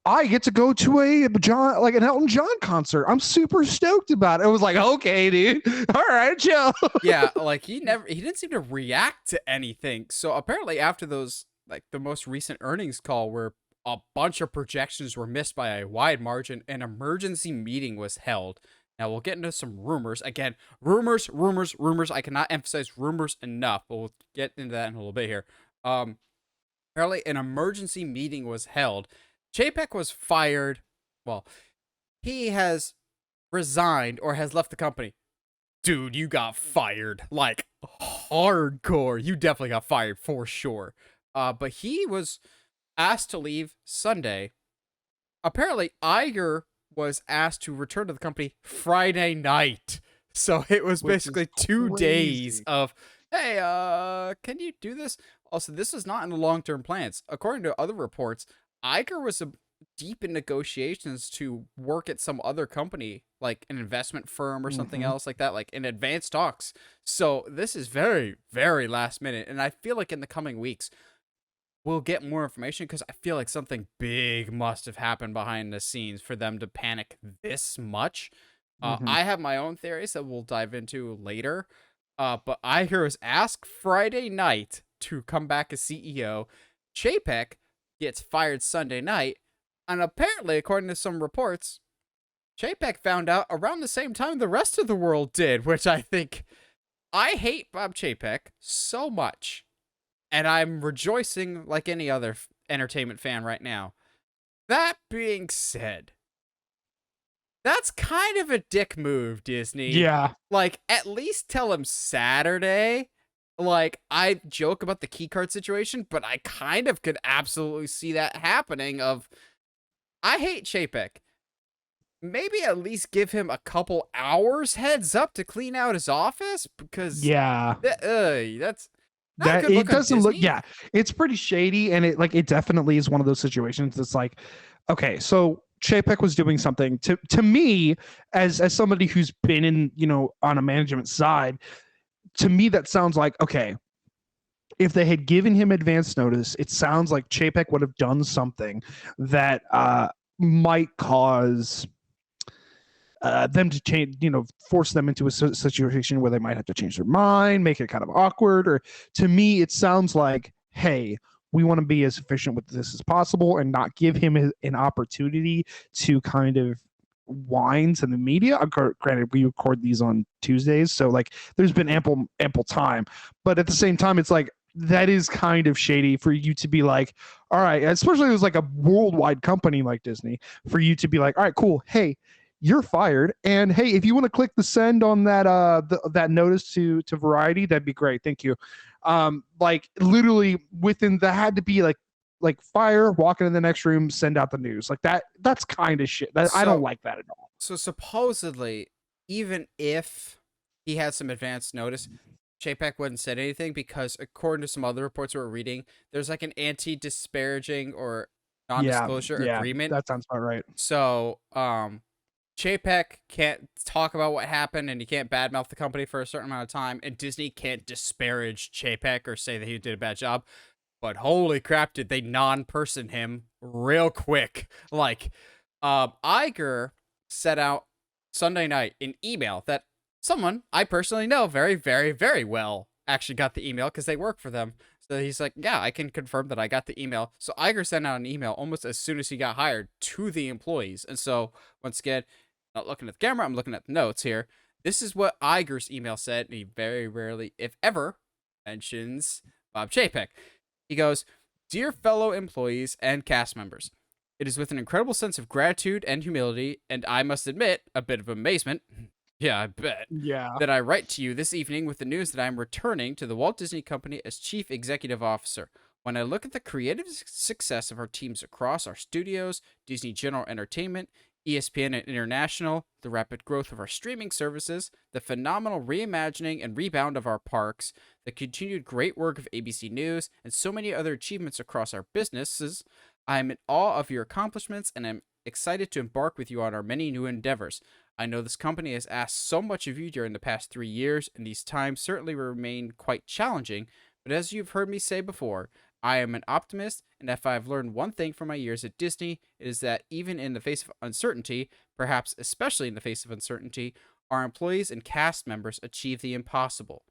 I get to go to an Elton John concert. I'm super stoked about it. I was like, okay, dude. All right, chill. Yeah, like he didn't seem to react to anything. So apparently after those, like the most recent earnings call where a bunch of projections were missed by a wide margin, an emergency meeting was held. Now we'll get into some rumors. Again, rumors. I cannot emphasize rumors enough, but we'll get into that in a little bit here. Apparently an emergency meeting was held. Chapek was fired. Well, he has resigned or has left the company. Dude, you got fired. Like, hardcore. You definitely got fired for sure. But he was asked to leave Sunday. Apparently, Iger was asked to return to the company Friday night. So it was basically 2 days of, hey, can you do this? Also, this is not in the long-term plans. According to other reports, Iger was deep in negotiations to work at some other company, like an investment firm or something else like that, like in advanced talks. So this is very, very last minute. And I feel like in the coming weeks, we'll get more information because I feel like something big must have happened behind the scenes for them to panic this much. Mhm. I have my own theories that we'll dive into later. But Iger was asked Friday night to come back as CEO. Chapek gets fired Sunday night. And apparently, according to some reports, Chapek found out around the same time the rest of the world did, which I think I hate Bob Chapek so much. And I'm rejoicing like any other entertainment fan right now. That being said, that's kind of a dick move, Disney. Yeah. Like, at least tell him Saturday. Like, I joke about the keycard situation, but I kind of could absolutely see that happening of, I hate Chapek. Maybe at least give him a couple hours heads up to clean out his office, because Yeah. that's not a That good it look on doesn't look, Disney. yeah, it's pretty shady, and it definitely is one of those situations that's like, okay, so Chapek was doing something to me, as somebody who's been in, on a management side. To me, that sounds like, okay, if they had given him advance notice, it sounds like Chapek would have done something that might cause them to change, force them into a situation where they might have to change their mind, make it kind of awkward. Or to me, it sounds like, hey, we want to be as efficient with this as possible and not give him an opportunity to kind of whine to the media. Granted, we record these on Tuesdays, so like there's been ample time, but at the same time, it's like, that is kind of shady for you to be like, all right, especially if it was like a worldwide company like Disney, for you to be like, all right, cool, hey, you're fired, and hey, if you want to click the send on that that notice to Variety, that'd be great, thank you. Like literally within, that had to be like fire, walk into the next room, send out the news, like that's kind of shit. I don't like that at all. So supposedly, even if he had some advance notice, Chapek wouldn't said anything because, according to some other reports we were reading, there's like an anti-disparaging or Yeah, non-disclosure yeah, agreement. that sounds about right. So, Chapek can't talk about what happened, and he can't badmouth the company for a certain amount of time, and Disney can't disparage Chapek or say that he did a bad job. But holy crap, did they non-person him real quick. Like, Iger set out Sunday night an email that someone I personally know very, very, very well actually got the email because they work for them. So he's like, yeah, I can confirm that I got the email. So Iger sent out an email almost as soon as he got hired to the employees. And so, once again, not looking at the camera, I'm looking at the notes here. This is what Iger's email said, and he very rarely, if ever, mentions Bob Chapek. He goes, "Dear fellow employees and cast members, it is with an incredible sense of gratitude and humility, and I must admit, a bit of amazement, yeah, I bet, Yeah. that I write to you this evening with the news that I am returning to the Walt Disney Company as Chief Executive Officer. When I look at the creative success of our teams across our studios, Disney General Entertainment, ESPN and International, the rapid growth of our streaming services, the phenomenal reimagining and rebound of our parks, the continued great work of ABC News, and so many other achievements across our businesses, I am in awe of your accomplishments and am excited to embark with you on our many new endeavors. I know this company has asked so much of you during the past 3 years, and these times certainly remain quite challenging, but as you've heard me say before, I am an optimist, and if I've learned one thing from my years at Disney, it is that even in the face of uncertainty, perhaps especially in the face of uncertainty, our employees and cast members achieve the impossible.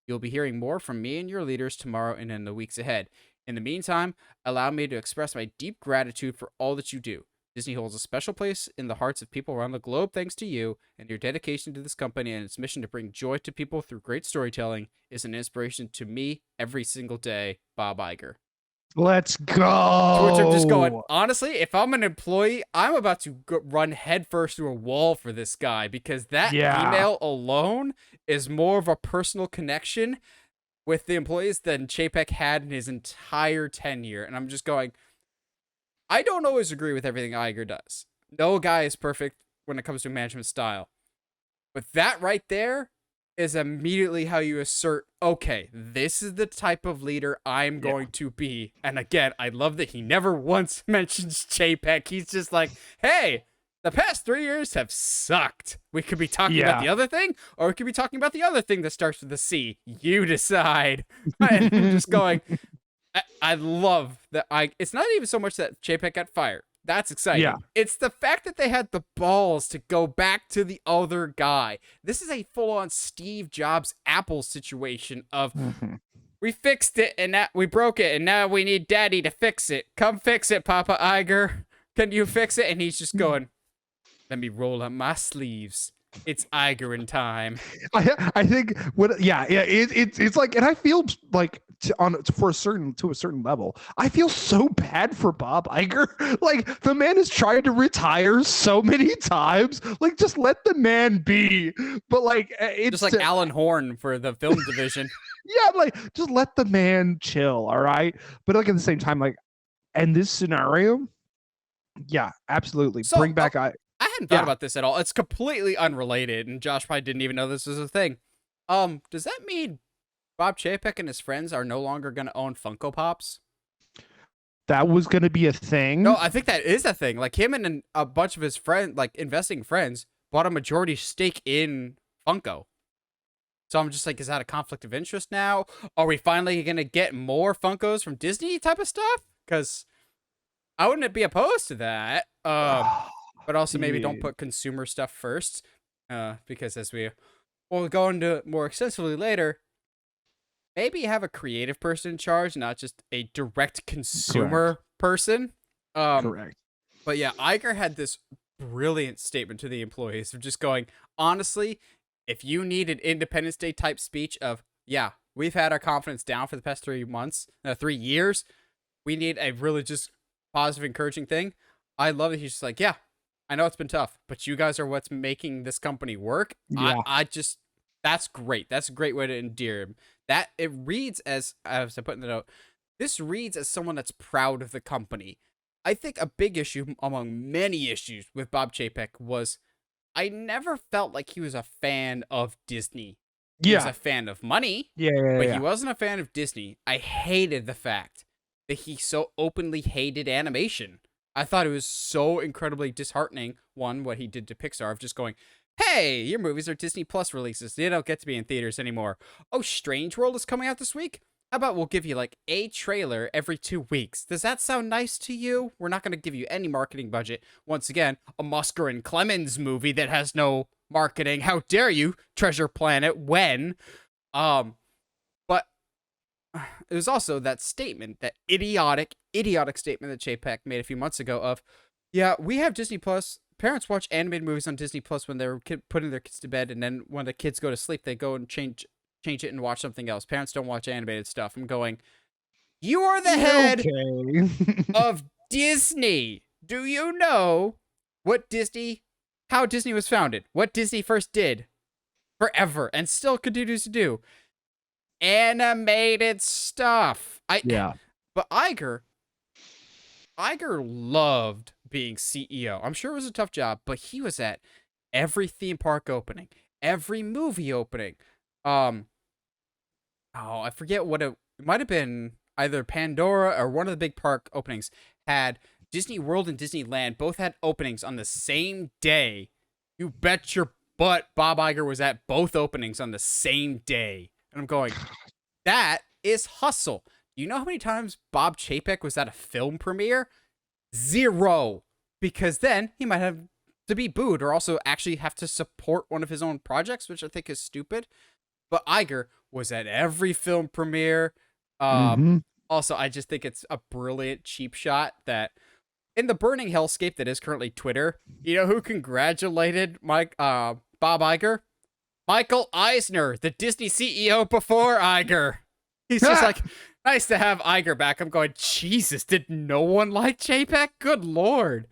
You'll be hearing more from me and your leaders tomorrow and in the weeks ahead. In the meantime, allow me to express my deep gratitude for all that you do. Disney holds a special place in the hearts of people around the globe thanks to you, and your dedication to this company and its mission to bring joy to people through great storytelling is an inspiration to me every single day, Bob Iger." Let's To which I'm just going, go. honestly, if I'm an employee, I'm about to run headfirst through a wall for this guy, because that Yeah. email alone is more of a personal connection with the employees than Chapek had in his entire tenure. And I'm just going, I don't always agree with everything Iger does. No guy is perfect when it comes to management style. But that right there is immediately how you assert, okay, this is the type of leader I'm Yeah. going to be. And again, I love that he never once mentions Chapek. He's just like, hey, the past 3 years have sucked. We could be talking about the other thing, or we could be talking about the other thing that starts with a C. You decide. And I'm just going, I love that. It's not even so much that Chapek got fired. That's exciting. Yeah. It's the fact that they had the balls to go back to the other guy. This is a full-on Steve Jobs Apple situation of we fixed it and now we broke it and now we need Daddy to fix it. Come fix it, Papa Iger. Can you fix it? And he's just going, let me roll up my sleeves. It's Iger in time. I think it's like, and I feel like to a certain level, I feel so bad for Bob Iger. Like, the man has tried to retire so many times. Like, just let the man be. But like, it's just like Alan Horn for the film division. Yeah, like, just let the man chill, all right? But like, at the same time, like, in this scenario, yeah, absolutely. So, Bring back I hadn't thought about this at all. It's completely unrelated, and Josh probably didn't even know this was a thing. Does that mean Bob Chapek and his friends are no longer going to own Funko Pops? That was going to be a thing. No, I think that is a thing. Like, him and a bunch of his friends, like investing friends, bought a majority stake in Funko. So I'm just like, is that a conflict of interest now? Are we finally going to get more Funkos from Disney type of stuff? Because I wouldn't be opposed to that. But also maybe don't put consumer stuff first. Because as we'll go into more extensively later, maybe have a creative person in charge, not just a direct consumer person. Correct. But yeah, Iger had this brilliant statement to the employees of just going, honestly, if you need an Independence Day type speech of, yeah, we've had our confidence down for the past 3 years. We need a really just positive, encouraging thing. I love that he's just like, yeah, I know it's been tough, but you guys are what's making this company work. Yeah. That's great. That's a great way to endear him. That it reads as I put in the note, this reads as someone that's proud of the company. I think a big issue among many issues with Bob Chapek was I never felt like he was a fan of Disney. He was a fan of money, but he wasn't a fan of Disney. I hated the fact that he so openly hated animation. I thought it was so incredibly disheartening, one, what he did to Pixar of just going, hey, your movies are Disney Plus releases. They don't get to be in theaters anymore. Oh, Strange World is coming out this week? How about we'll give you like a trailer every 2 weeks? Does that sound nice to you? We're not going to give you any marketing budget. Once again, a Musker and Clemens movie that has no marketing. How dare you, Treasure Planet, when? But it was also that statement, that idiotic statement that Chapek made a few months ago of, yeah, we have Disney Plus. Parents watch animated movies on Disney Plus when they're putting their kids to bed, and then when the kids go to sleep, they go and change it and watch something else. Parents don't watch animated stuff. I'm going, you are the head of Disney. Do you know how Disney was founded? What Disney first did forever and still continues to do? Animated stuff. But Iger loved being CEO. I'm sure it was a tough job, but he was at every theme park opening, every movie opening. I forget what it might have been. Either Pandora or one of the big park openings had Disney World and Disneyland both had openings on the same day. You bet your butt Bob Iger was at both openings on the same day. And I'm going, that is hustle. You know how many times Bob Chapek was at a film premiere? 0. Because then he might have to be booed or also actually have to support one of his own projects, which I think is stupid. But Iger was at every film premiere. Also, I just think it's a brilliant cheap shot that in the burning hellscape that is currently Twitter, you know who congratulated Bob Iger? Michael Eisner, the Disney CEO before Iger. He's just like, nice to have Iger back. I'm going, Jesus, did no one like Chapek? Good Lord.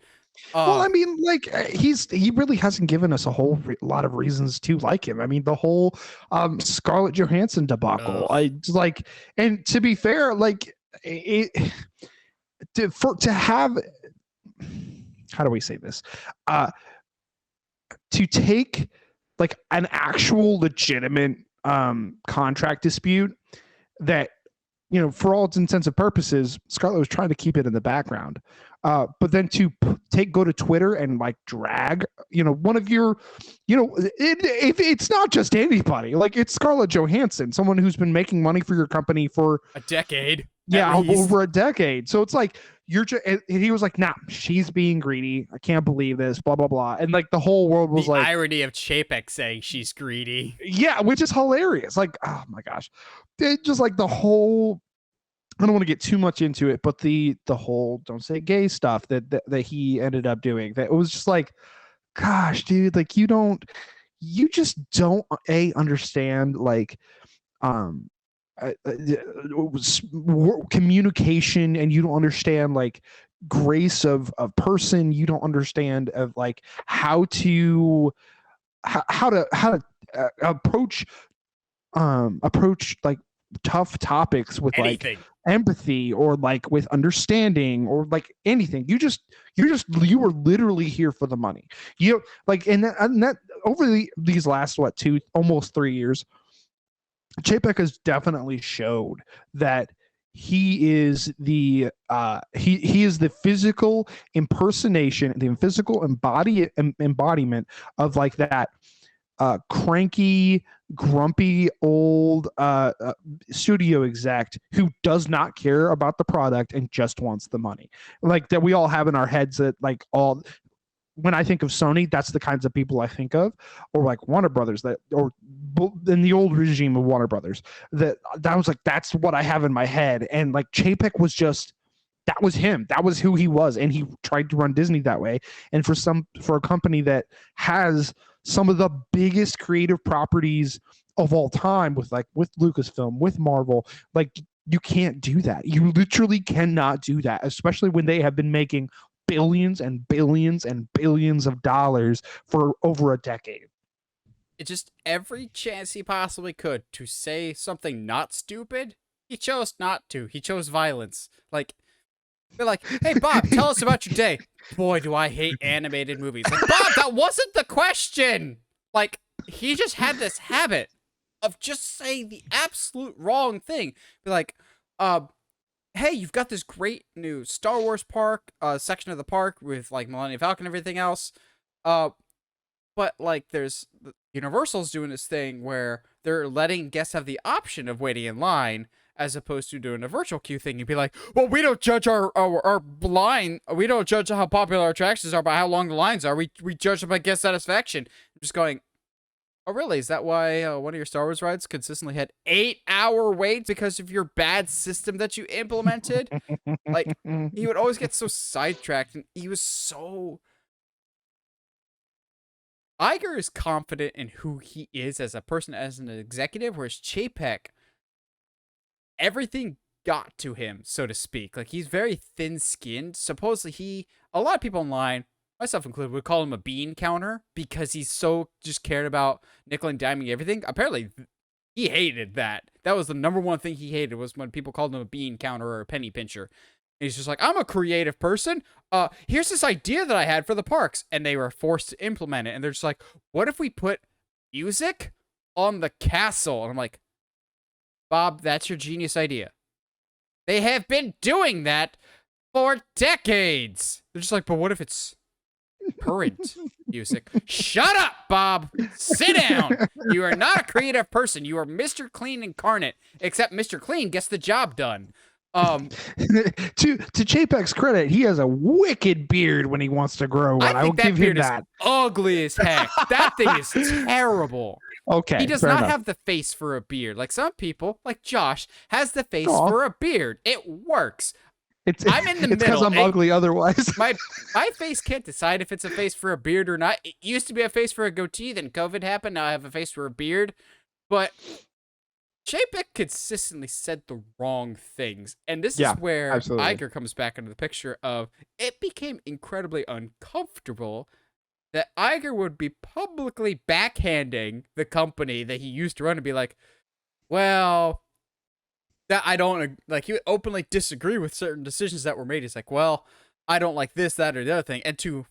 Well, I mean, like, he really hasn't given us a whole lot of reasons to like him. I mean, the whole Scarlett Johansson debacle. And to be fair, like, to have, how do we say this? To take like an actual legitimate contract dispute that, for all its intents and purposes, Scarlett was trying to keep it in the background. But then to go to Twitter and like drag, one of your, if it's not just anybody, like it's Scarlett Johansson, someone who's been making money for your company for a decade. Yeah, over a decade. So it's like and he was like, nah, she's being greedy. I can't believe this, blah, blah, blah. And like the whole world was like, irony of Chapek saying she's greedy. Yeah, which is hilarious. Like, oh my gosh. It just like the whole, I don't want to get too much into it, but the whole don't say gay stuff that he ended up doing, that it was just like, gosh, dude, like you just don't understand like communication, and you don't understand like grace of person. You don't understand of like how to approach like tough topics with anything. Like empathy or like with understanding or like anything. You were literally here for the money. Like, and that over these last almost 3 years, Chapek has definitely showed that he is the physical impersonation, the physical embodiment of like that cranky, grumpy old studio exec who does not care about the product and just wants the money. Like that we all have in our heads that like all. When I think of Sony, that's the kinds of people I think of, or like Warner Brothers, or in the old regime of Warner Brothers, that was like, that's what I have in my head. And like Chapek was that was him. That was who he was. And he tried to run Disney that way. And for a company that has some of the biggest creative properties of all time with Lucasfilm, with Marvel, like you can't do that. You literally cannot do that, especially when they have been making billions and billions and billions of dollars for over a decade. It just, every chance he possibly could to say something not stupid, he chose not to. He chose violence. Like, they're like, hey, Bob, tell us about your day. Boy, do I hate animated movies. Like, Bob, that wasn't the question. Like, he just had this habit of just saying the absolute wrong thing. Be like, hey, you've got this great new Star Wars park, section of the park with like Millennium Falcon and everything else. But like there's Universal's doing this thing where they're letting guests have the option of waiting in line as opposed to doing a virtual queue thing. You'd be like, well, we don't judge our line. We don't judge how popular our attractions are by how long the lines are. We judge them by guest satisfaction. I'm just going, oh, really? Is that why one of your Star Wars rides consistently had 8-hour waits because of your bad system that you implemented? Like, he would always get so sidetracked, and he was so... Iger is confident in who he is as a person, as an executive, whereas Chapek, everything got to him, so to speak. Like, he's very thin-skinned. Supposedly a lot of people online, myself included, would call him a bean counter because he's so just cared about nickel and diming everything. Apparently, he hated that. That was the number one thing he hated, was when people called him a bean counter or a penny pincher. And he's just like, I'm a creative person. Here's this idea that I had for the parks. And they were forced to implement it. And they're just like, what if we put music on the castle? And I'm like, Bob, that's your genius idea. They have been doing that for decades. They're just like, but what if it's current music? Shut up, Bob. Sit down. You are not a creative person. You are Mr. Clean incarnate, except Mr. Clean gets the job done. To Chapek's credit, he has a wicked beard when he wants to grow one. I will give him that. Ugly as heck. That thing is terrible. Okay. He does not have the face for a beard. Like some people, like Josh, has the face for a beard. It works. I'm in the middle. Because I'm ugly otherwise. My face can't decide if it's a face for a beard or not. It used to be a face for a goatee, then COVID happened. Now I have a face for a beard. But Chapek consistently said the wrong things. And this is where Iger comes back into the picture of, it became incredibly uncomfortable that Iger would be publicly backhanding the company that he used to run and be like, well, that I don't, like, he would openly disagree with certain decisions that were made. He's like, well, I don't like this, that, or the other thing. And to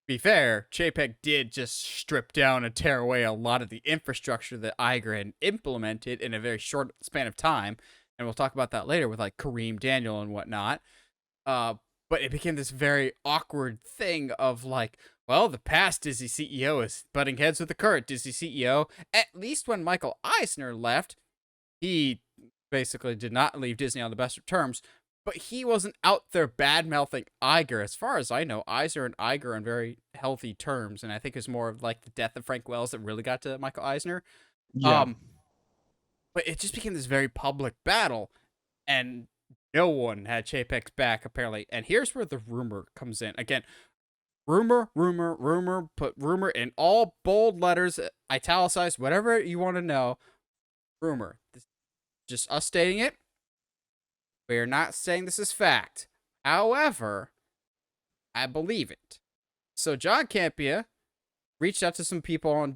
be fair, Chapek did just strip down and tear away a lot of the infrastructure that Iger had implemented in a very short span of time. And we'll talk about that later with like Kareem Daniel and whatnot. Uh, but it became this very awkward thing of like, well, the past Disney CEO is butting heads with the current Disney CEO. At least when Michael Eisner left, he basically did not leave Disney on the best of terms, but he wasn't out there bad mouthing Iger. As far as I know, Eisner and Iger are on very healthy terms, and I think it's more of like the death of Frank Wells that really got to Michael Eisner. Yeah. But it just became this very public battle, and no one had Chapek's back apparently. And here's where the rumor comes in again. Rumor, rumor, rumor. Put rumor in all bold letters, italicized, whatever you want to know. Rumor. This is just us stating it. We are not saying this is fact. However, I believe it. So John Campea reached out to some people on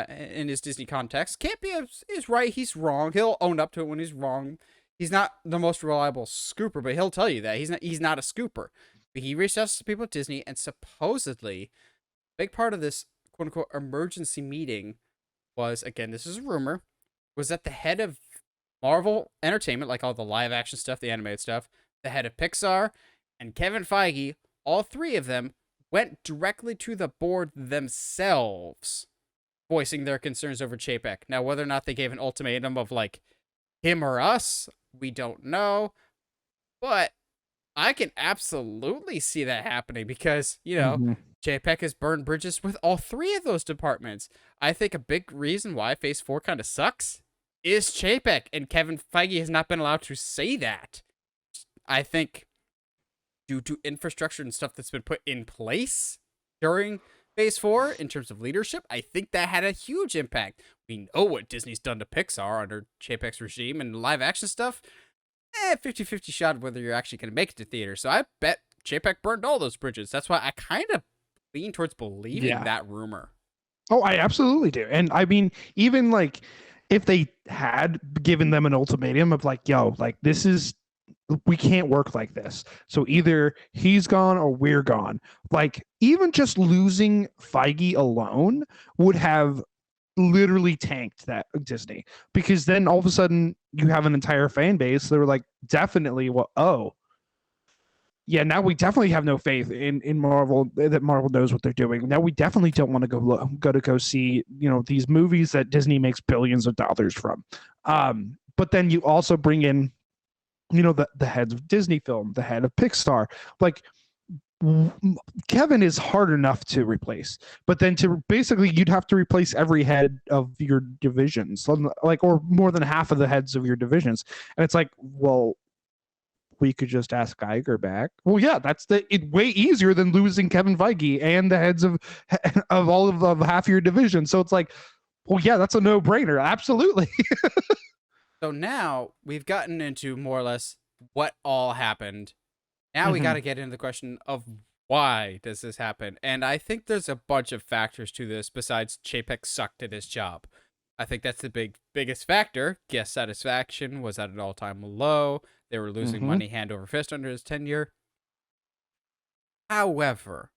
in his Disney context. Campea is right. He's wrong. He'll own up to it when he's wrong. He's not the most reliable scooper, but he'll tell you that he's not a scooper. But he reached out to people at Disney, and supposedly, a big part of this quote unquote emergency meeting was, again, this is a rumor, was that the head of Marvel Entertainment, like all the live action stuff, the animated stuff, the head of Pixar, and Kevin Feige, all three of them went directly to the board themselves, voicing their concerns over Chapek. Now, whether or not they gave an ultimatum of like him or us, we don't know, but I can absolutely see that happening because, Chapek has burned bridges with all three of those departments. I think a big reason why Phase 4 kind of sucks is Chapek, and Kevin Feige has not been allowed to say that. I think due to infrastructure and stuff that's been put in place during Phase 4 in terms of leadership, I think that had a huge impact. We know what Disney's done to Pixar under Chapek's regime and live action stuff. 50-50 shot of whether you're actually going to make it to theater. So I bet Chapek burned all those bridges. That's why I kind of lean towards believing that rumor. Oh, I absolutely do. And I mean, even like if they had given them an ultimatum of like, yo, like we can't work like this. So either he's gone or we're gone. Like even just losing Feige alone would have literally tanked that Disney, because then all of a sudden you have an entire fan base that were like, definitely, now we definitely have no faith in Marvel, that Marvel knows what they're doing. Now we definitely don't want to go see these movies that Disney makes billions of dollars from. But then you also bring in the heads of Disney Film, the head of Pixar. Like Kevin is hard enough to replace, but then you'd have to replace every head of your divisions, like, or more than half of the heads of your divisions. And it's like, well, we could just ask Iger back. Well, yeah, that's way easier than losing Kevin Feige and the heads of all of half your division. So it's like, well, yeah, that's a no-brainer. Absolutely. So now we've gotten into more or less what all happened. Now we got to get into the question of why does this happen? And I think there's a bunch of factors to this besides Chapek sucked at his job. I think that's the biggest factor. Guest satisfaction was at an all-time low. They were losing money hand over fist under his tenure. However,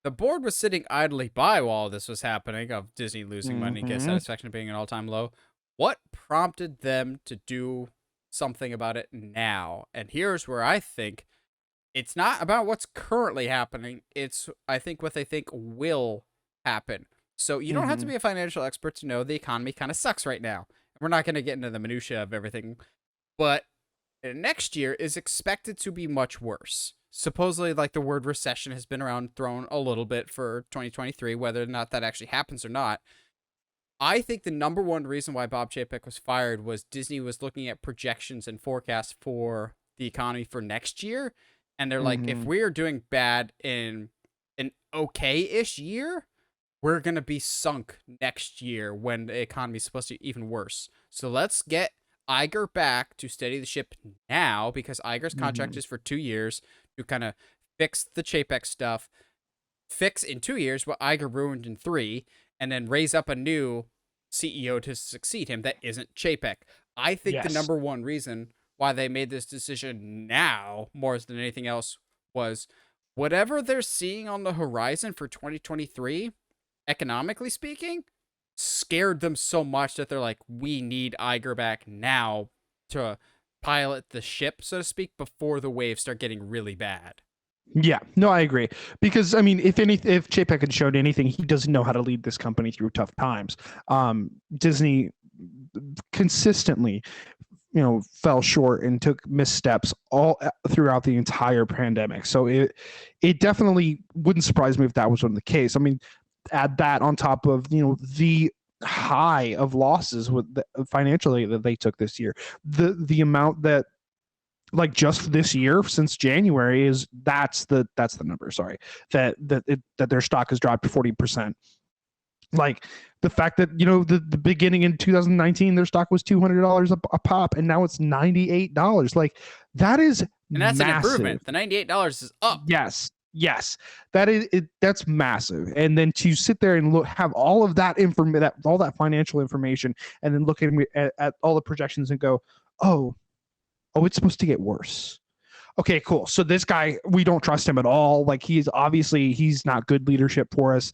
the board was sitting idly by while this was happening, of Disney losing money, guest satisfaction being an all-time low. What prompted them to do something about it now? And here's where I think it's not about what's currently happening. It's, I think, what they think will happen. So you don't have to be a financial expert to know the economy kind of sucks right now. We're not going to get into the minutia of everything, but next year is expected to be much worse. Supposedly, like, the word recession has been thrown a little bit for 2023, whether or not that actually happens or not. I think the number one reason why Bob Chapek was fired was Disney was looking at projections and forecasts for the economy for next year. And they're like, if we're doing bad in an okay-ish year, we're going to be sunk next year when the economy is supposed to be even worse. So let's get Iger back to steady the ship now, because Iger's contract is for 2 years to kind of fix the Chapek stuff, fix in 2 years what Iger ruined in 3, and then raise up a new CEO to succeed him that isn't Chapek. I think the number one reason why they made this decision now, more than anything else, was whatever they're seeing on the horizon for 2023, economically speaking, scared them so much that they're like, we need Iger back now to pilot the ship, so to speak, before the waves start getting really bad. Yeah, no, I agree. Because I mean, if Chapek had showed anything, he doesn't know how to lead this company through tough times. Disney consistently, fell short and took missteps all throughout the entire pandemic. So it definitely wouldn't surprise me if that was one of the case. I mean, add that on top of the high of losses with financially that they took this year, the amount that, like, just this year since January that's the number. Sorry, that their stock has dropped 40%. Like, the fact that the beginning in 2019 their stock was $200 a pop, and now it's $98. Like, that is And that's massive. an improvement. The $98 is up. Yes, that is it. That's massive. And then to sit there and have all of that information, all that financial information, and then look at all the projections and go, oh, it's supposed to get worse. Okay, cool. So this guy, we don't trust him at all. Like, he's not good leadership for us,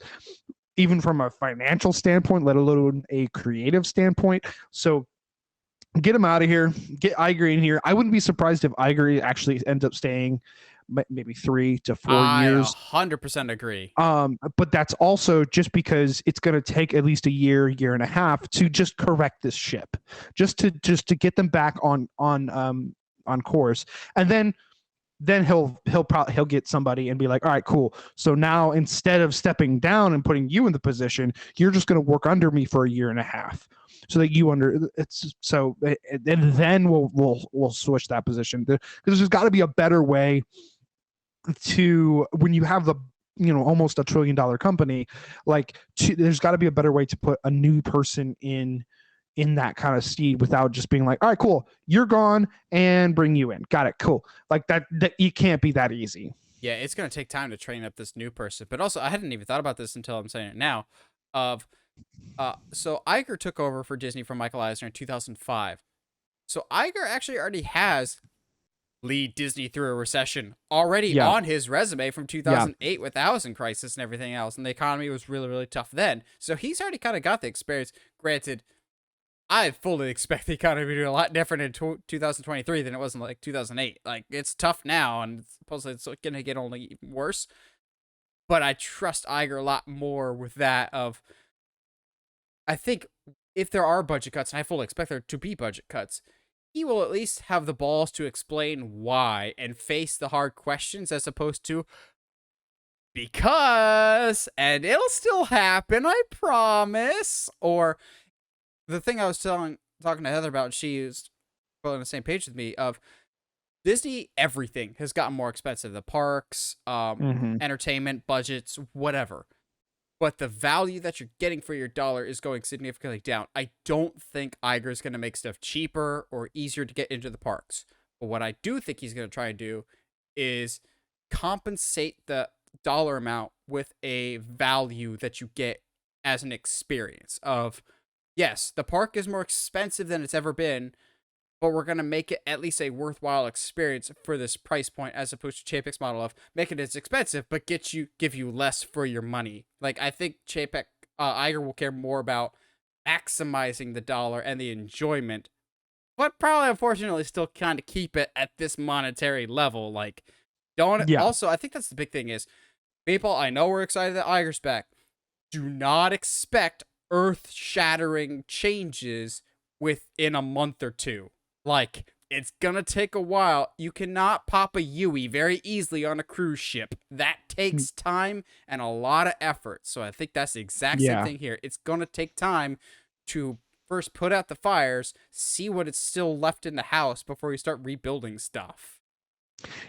even from a financial standpoint, let alone a creative standpoint. So get him out of here. Get Iger in here. I wouldn't be surprised if Iger actually ends up staying maybe 3 to 4 years. I 100% agree. But that's also just because it's going to take at least a year and a half to just correct this ship, just to get them back on course, and then he'll get somebody and be like, all right, cool. So now, instead of stepping down and putting you in the position, you're just going to work under me for a year and a half, so that and then we'll switch that position, because there's got to be a better way to, when you have the almost $1 trillion company, like, there's got to be a better way to put a new person in that kind of seat without just being like, all right, cool, you're gone, and bring you in. Got it, cool. Like, that it can't be that easy. Yeah, it's going to take time to train up this new person. But also, I hadn't even thought about this until I'm saying it now. So Iger took over for Disney from Michael Eisner in 2005. So Iger actually already has lead Disney through a recession already on his resume from 2008 with the housing crisis and everything else. And the economy was really, really tough then. So he's already kind of got the experience. Granted, I fully expect the economy to be a lot different in 2023 than it was in like 2008. Like, it's tough now, and supposedly it's going to get only worse. But I trust Iger a lot more with that I think if there are budget cuts, and I fully expect there to be budget cuts, he will at least have the balls to explain why and face the hard questions, as opposed to because, and it'll still happen, I promise. Or the thing I was talking to Heather about, she is on the same page with me, of Disney, everything has gotten more expensive. The parks, entertainment, budgets, whatever. But the value that you're getting for your dollar is going significantly down. I don't think Iger is going to make stuff cheaper or easier to get into the parks. But what I do think he's going to try and do is compensate the dollar amount with a value that you get as an experience of, yes, the park is more expensive than it's ever been, but we're going to make it at least a worthwhile experience for this price point, as opposed to Chapek's model of making it expensive, but give you less for your money. Like, I think Iger will care more about maximizing the dollar and the enjoyment, but probably, unfortunately, still kind of keep it at this monetary level. Like, also, I think that's the big thing is, people, I know we're excited that Iger's back. Do not expect earth-shattering changes within a month or two. Like, it's gonna take a while. You cannot pop a Yui very easily on a cruise ship. That takes time and a lot of effort. So I think that's the exact same thing here. It's gonna take time to first put out the fires, see what is still left in the house before you start rebuilding stuff.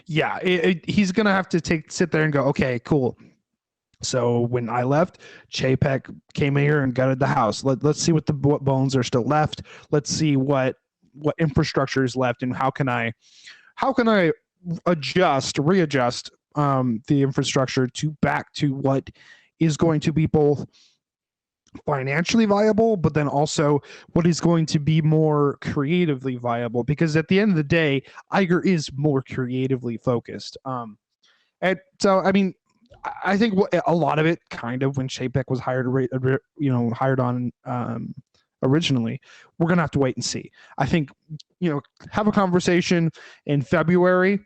Yeah, he's gonna have to sit there and go, okay, cool. So when I left, Chapek came here and gutted the house. Let's see what bones are still left. Let's see what infrastructure is left, and how can I readjust the infrastructure back to what is going to be both financially viable, but then also what is going to be more creatively viable. Because at the end of the day, Iger is more creatively focused. And so, I mean, I think a lot of it kind of when Chapek was hired on originally, we're gonna have to wait and see. I think, have a conversation in February,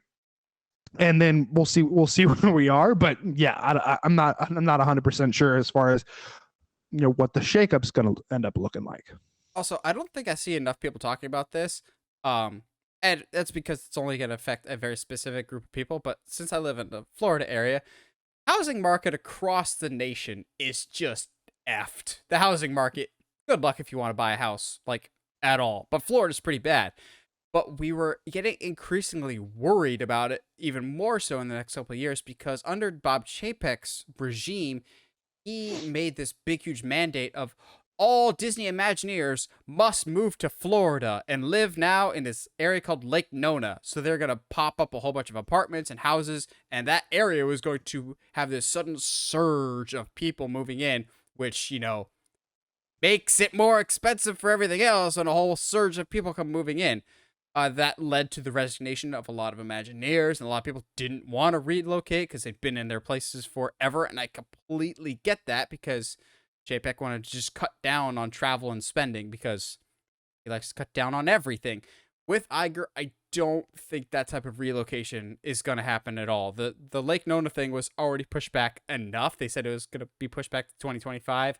and then we'll see where we are. But yeah, I'm not 100% sure as far as what the shakeup's gonna end up looking like. Also, I don't think I see enough people talking about this. Um, and that's because it's only going to affect a very specific group of people. But since I live in the Florida area, housing market across the nation is just effed. The housing market, good luck if you want to buy a house, like, at all. But Florida's pretty bad. But we were getting increasingly worried about it, even more so in the next couple of years, because under Bob Chapek's regime, he made this big, huge mandate of all Disney Imagineers must move to Florida and live now in this area called Lake Nona. So they're going to pop up a whole bunch of apartments and houses, and that area was going to have this sudden surge of people moving in, which, makes it more expensive for everything else, and a whole surge of people come moving in. That led to the resignation of a lot of Imagineers, and a lot of people didn't want to relocate because they'd been in their places forever, and I completely get that because Chapek wanted to just cut down on travel and spending because he likes to cut down on everything. With Iger, I don't think that type of relocation is going to happen at all. The Lake Nona thing was already pushed back enough. They said it was going to be pushed back to 2025.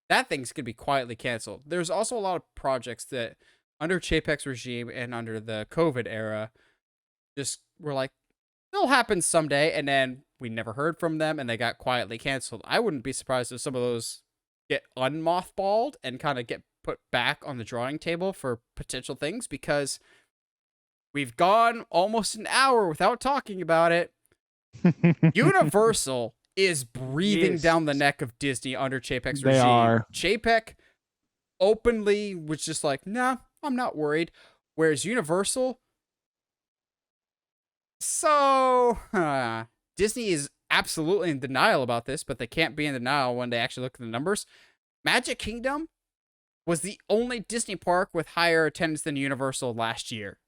That thing's going to be quietly canceled. There's also a lot of projects that under Chapek's regime and under the COVID era just were like, they'll happen someday, and then we never heard from them and they got quietly canceled. I wouldn't be surprised if some of those get unmothballed and kind of get put back on the drawing table for potential things, because we've gone almost an hour without talking about it. Universal is breathing down the neck of Disney under Chapek's regime. Are. Chapek openly was just like, nah, I'm not worried. Whereas Universal, Disney is absolutely in denial about this, but they can't be in denial when they actually look at the numbers. Magic Kingdom was the only Disney park with higher attendance than Universal last year.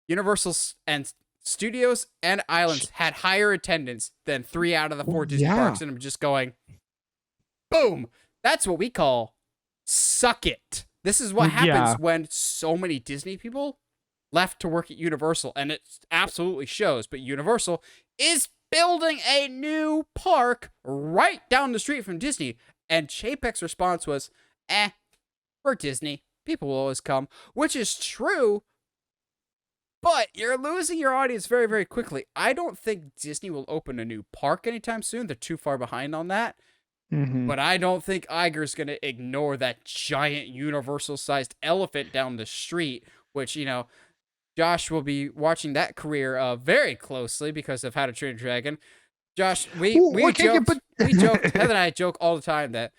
Universal and Studios and Islands had higher attendance than 3 out of the 4 Disney parks, and I'm just going, boom! That's what we call suck it. This is what happens when so many Disney people left to work at Universal, and it absolutely shows. But Universal is building a new park right down the street from Disney, and Chapek's response was, we're Disney. People will always come, which is true, but you're losing your audience very, very quickly. I don't think Disney will open a new park anytime soon. They're too far behind on that. Mm-hmm. But I don't think Iger's going to ignore that giant Universal-sized elephant down the street, which, Josh will be watching that career very closely because of How to Train Your Dragon. Josh, we joked, Heather and I joke all the time that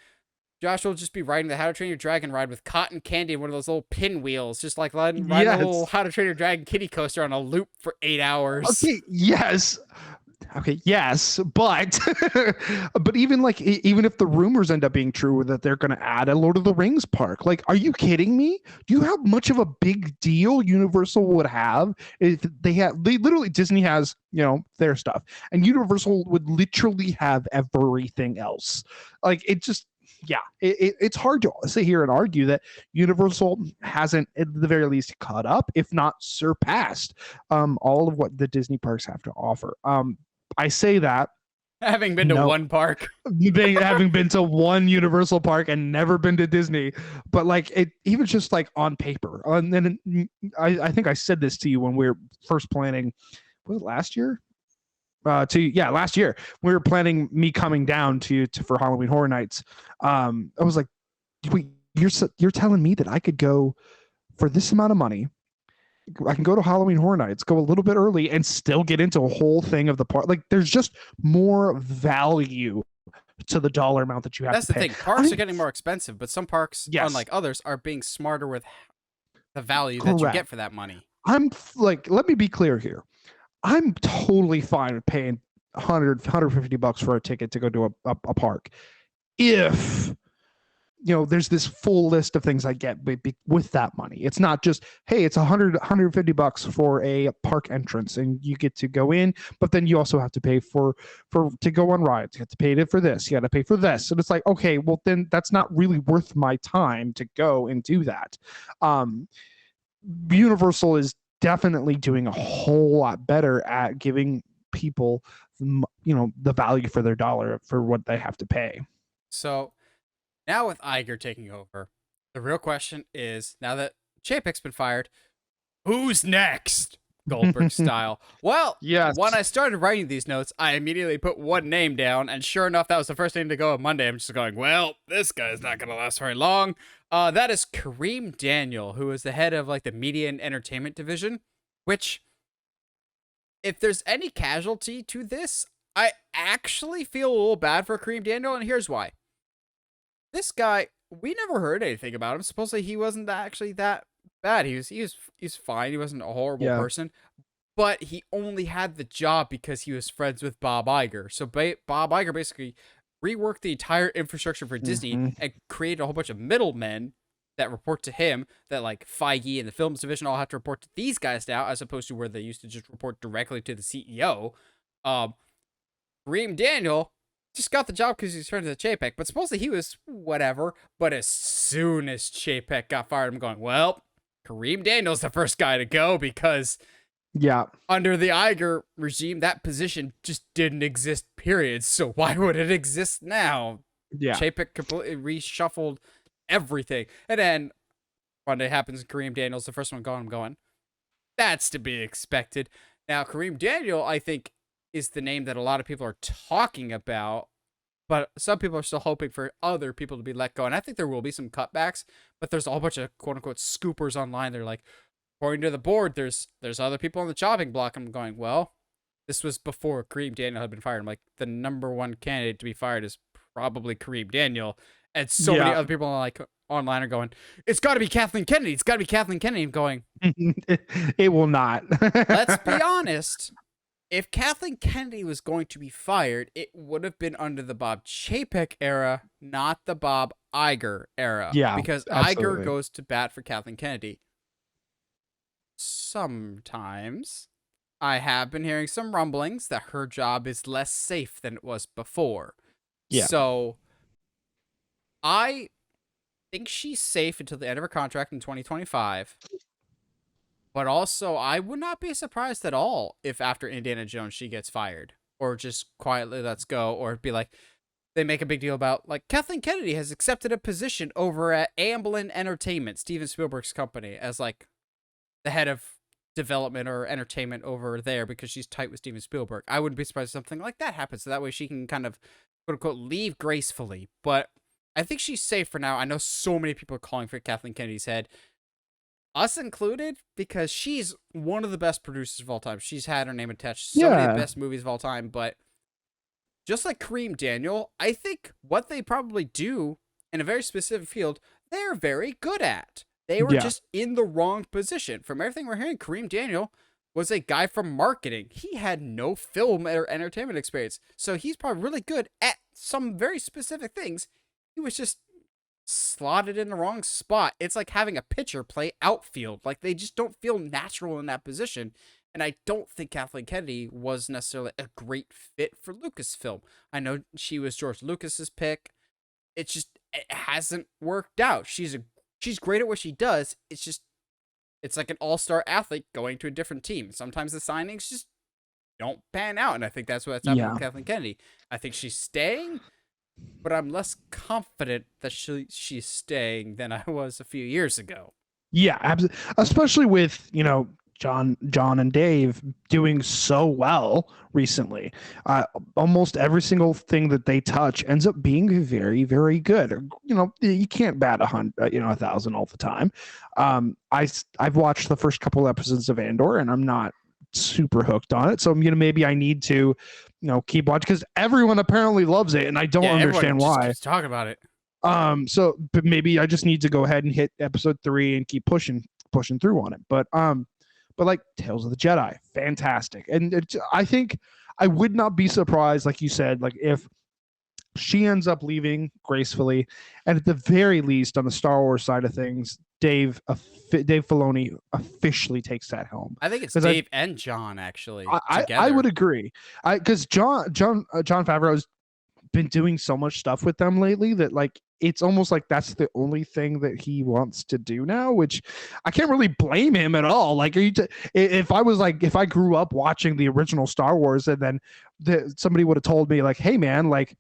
Josh will just be riding the How to Train Your Dragon ride with cotton candy and one of those little pinwheels, just like riding a little How to Train Your Dragon kiddie coaster on a loop for 8 hours. Okay, yes. Okay, yes, but but even if the rumors end up being true that they're going to add a Lord of the Rings park, like, are you kidding me? Do you know how much of a big deal Universal would have if they literally Disney has, their stuff, and Universal would literally have everything else. Like, it just, it's hard to sit here and argue that Universal hasn't, at the very least, caught up, if not surpassed, all of what the Disney parks have to offer. I say that having been to one park, having been to one Universal park and never been to Disney, but like, it even just like on paper. And then I think I said this to you when we were first planning. Was it last year? Last year we were planning me coming down to for Halloween Horror Nights. I was like, wait, you're telling me that I could go for this amount of money? I can go to Halloween Horror Nights, go a little bit early, and still get into a whole thing of the park. Like, there's just more value to the dollar amount that you have to pay. That's the thing. Parks are getting more expensive, but some parks, unlike others, are being smarter with the value that you get for that money. I'm like, let me be clear here. I'm totally fine with paying $150 for a ticket to go to a park if there's this full list of things I get with that money. It's not just, hey, it's $150 for a park entrance and you get to go in, but then you also have to pay for to go on rides. You have to pay for this. You got to pay for this. And it's like, okay, well then that's not really worth my time to go and do that. Universal is definitely doing a whole lot better at giving people, the value for their dollar for what they have to pay. So now with Iger taking over, the real question is, now that Chapek's been fired, who's next? Goldberg style. Well, yes. When I started writing these notes, I immediately put one name down, and sure enough, that was the first name to go on Monday. I'm just going, well, this guy's not going to last very long. That is Kareem Daniel, who is the head of like the media and entertainment division, which, if there's any casualty to this, I actually feel a little bad for Kareem Daniel, and here's why. This guy, we never heard anything about him. Supposedly he wasn't actually that bad. He was fine. He wasn't a horrible person, but he only had the job because he was friends with Bob Iger. So Bob Iger basically reworked the entire infrastructure for Disney and created a whole bunch of middlemen that report to him, that like Feige and the films division all have to report to these guys now, as opposed to where they used to just report directly to the CEO. Kareem Daniel just got the job because he's friends with Chapek, but supposedly he was whatever. But as soon as Chapek got fired, I'm going, well, Kareem Daniel's the first guy to go, because under the Iger regime, that position just didn't exist, period. So why would it exist now? Chapek completely reshuffled everything. And then Monday happens, and Kareem Daniel's the first one gone. I'm going, that's to be expected. Now, Kareem Daniel, I think, is the name that a lot of people are talking about, but some people are still hoping for other people to be let go. And I think there will be some cutbacks, but there's a whole bunch of quote unquote scoopers online. They're like, according to the board, there's other people on the chopping block. I'm going, well, this was before Kareem Daniel had been fired. I'm like, the number one candidate to be fired is probably Kareem Daniel. And so many other people like online are going, it's got to be Kathleen Kennedy. It's got to be Kathleen Kennedy. I'm going, it will not. Let's be honest. If Kathleen Kennedy was going to be fired, it would have been under the Bob Chapek era, not the Bob Iger era. Yeah, because absolutely. Iger goes to bat for Kathleen Kennedy. Sometimes I have been hearing some rumblings that her job is less safe than it was before. Yeah. So I think she's safe until the end of her contract in 2025. But also, I would not be surprised at all if after Indiana Jones she gets fired, or just quietly lets go, or be like, they make a big deal about, like, Kathleen Kennedy has accepted a position over at Amblin Entertainment, Steven Spielberg's company, as like the head of development or entertainment over there because she's tight with Steven Spielberg. I wouldn't be surprised if something like that happens, so that way she can kind of quote unquote leave gracefully. But I think she's safe for now. I know so many people are calling for Kathleen Kennedy's head, us included, because she's one of the best producers of all time. She's had her name attached to so many of the best movies of all time. But just like Kareem Daniel, I think what they probably do in a very specific field, they're very good at. They were just in the wrong position. From everything we're hearing, Kareem Daniel was a guy from marketing. He had no film or entertainment experience. So he's probably really good at some very specific things. He was just slotted in the wrong spot. It's like having a pitcher play outfield. Like, they just don't feel natural in that position. And I don't think Kathleen Kennedy was necessarily a great fit for Lucasfilm. I know she was George Lucas's pick. It hasn't worked out. She's great at what she does. It's like an all-star athlete going to a different team. Sometimes the signings just don't pan out. And I think that's what's happening with Kathleen Kennedy. I think she's staying, but I'm less confident that she's staying than I was a few years ago. Yeah, absolutely. Especially with, John and Dave doing so well recently. Almost every single thing that they touch ends up being very, very good. You can't bat 1,000 all the time. I've watched the first couple episodes of Andor, and I'm not super hooked on it. So maybe I need to, keep watching, because everyone apparently loves it, and I don't understand why. Just talking about it. But maybe I just need to go ahead and hit episode 3 and keep pushing through on it. But like Tales of the Jedi, fantastic. And I think I would not be surprised, like you said, like if she ends up leaving gracefully, and at the very least, on the Star Wars side of things, Dave Filoni officially takes that home. I think it's Because Dave and John actually I together. would agree. Because John Favreau's been doing so much stuff with them lately that like it's almost like that's the only thing that he wants to do now, which I can't really blame him at all. Like, if I was like, if I grew up watching the original Star Wars and then somebody would have told me like, hey man, like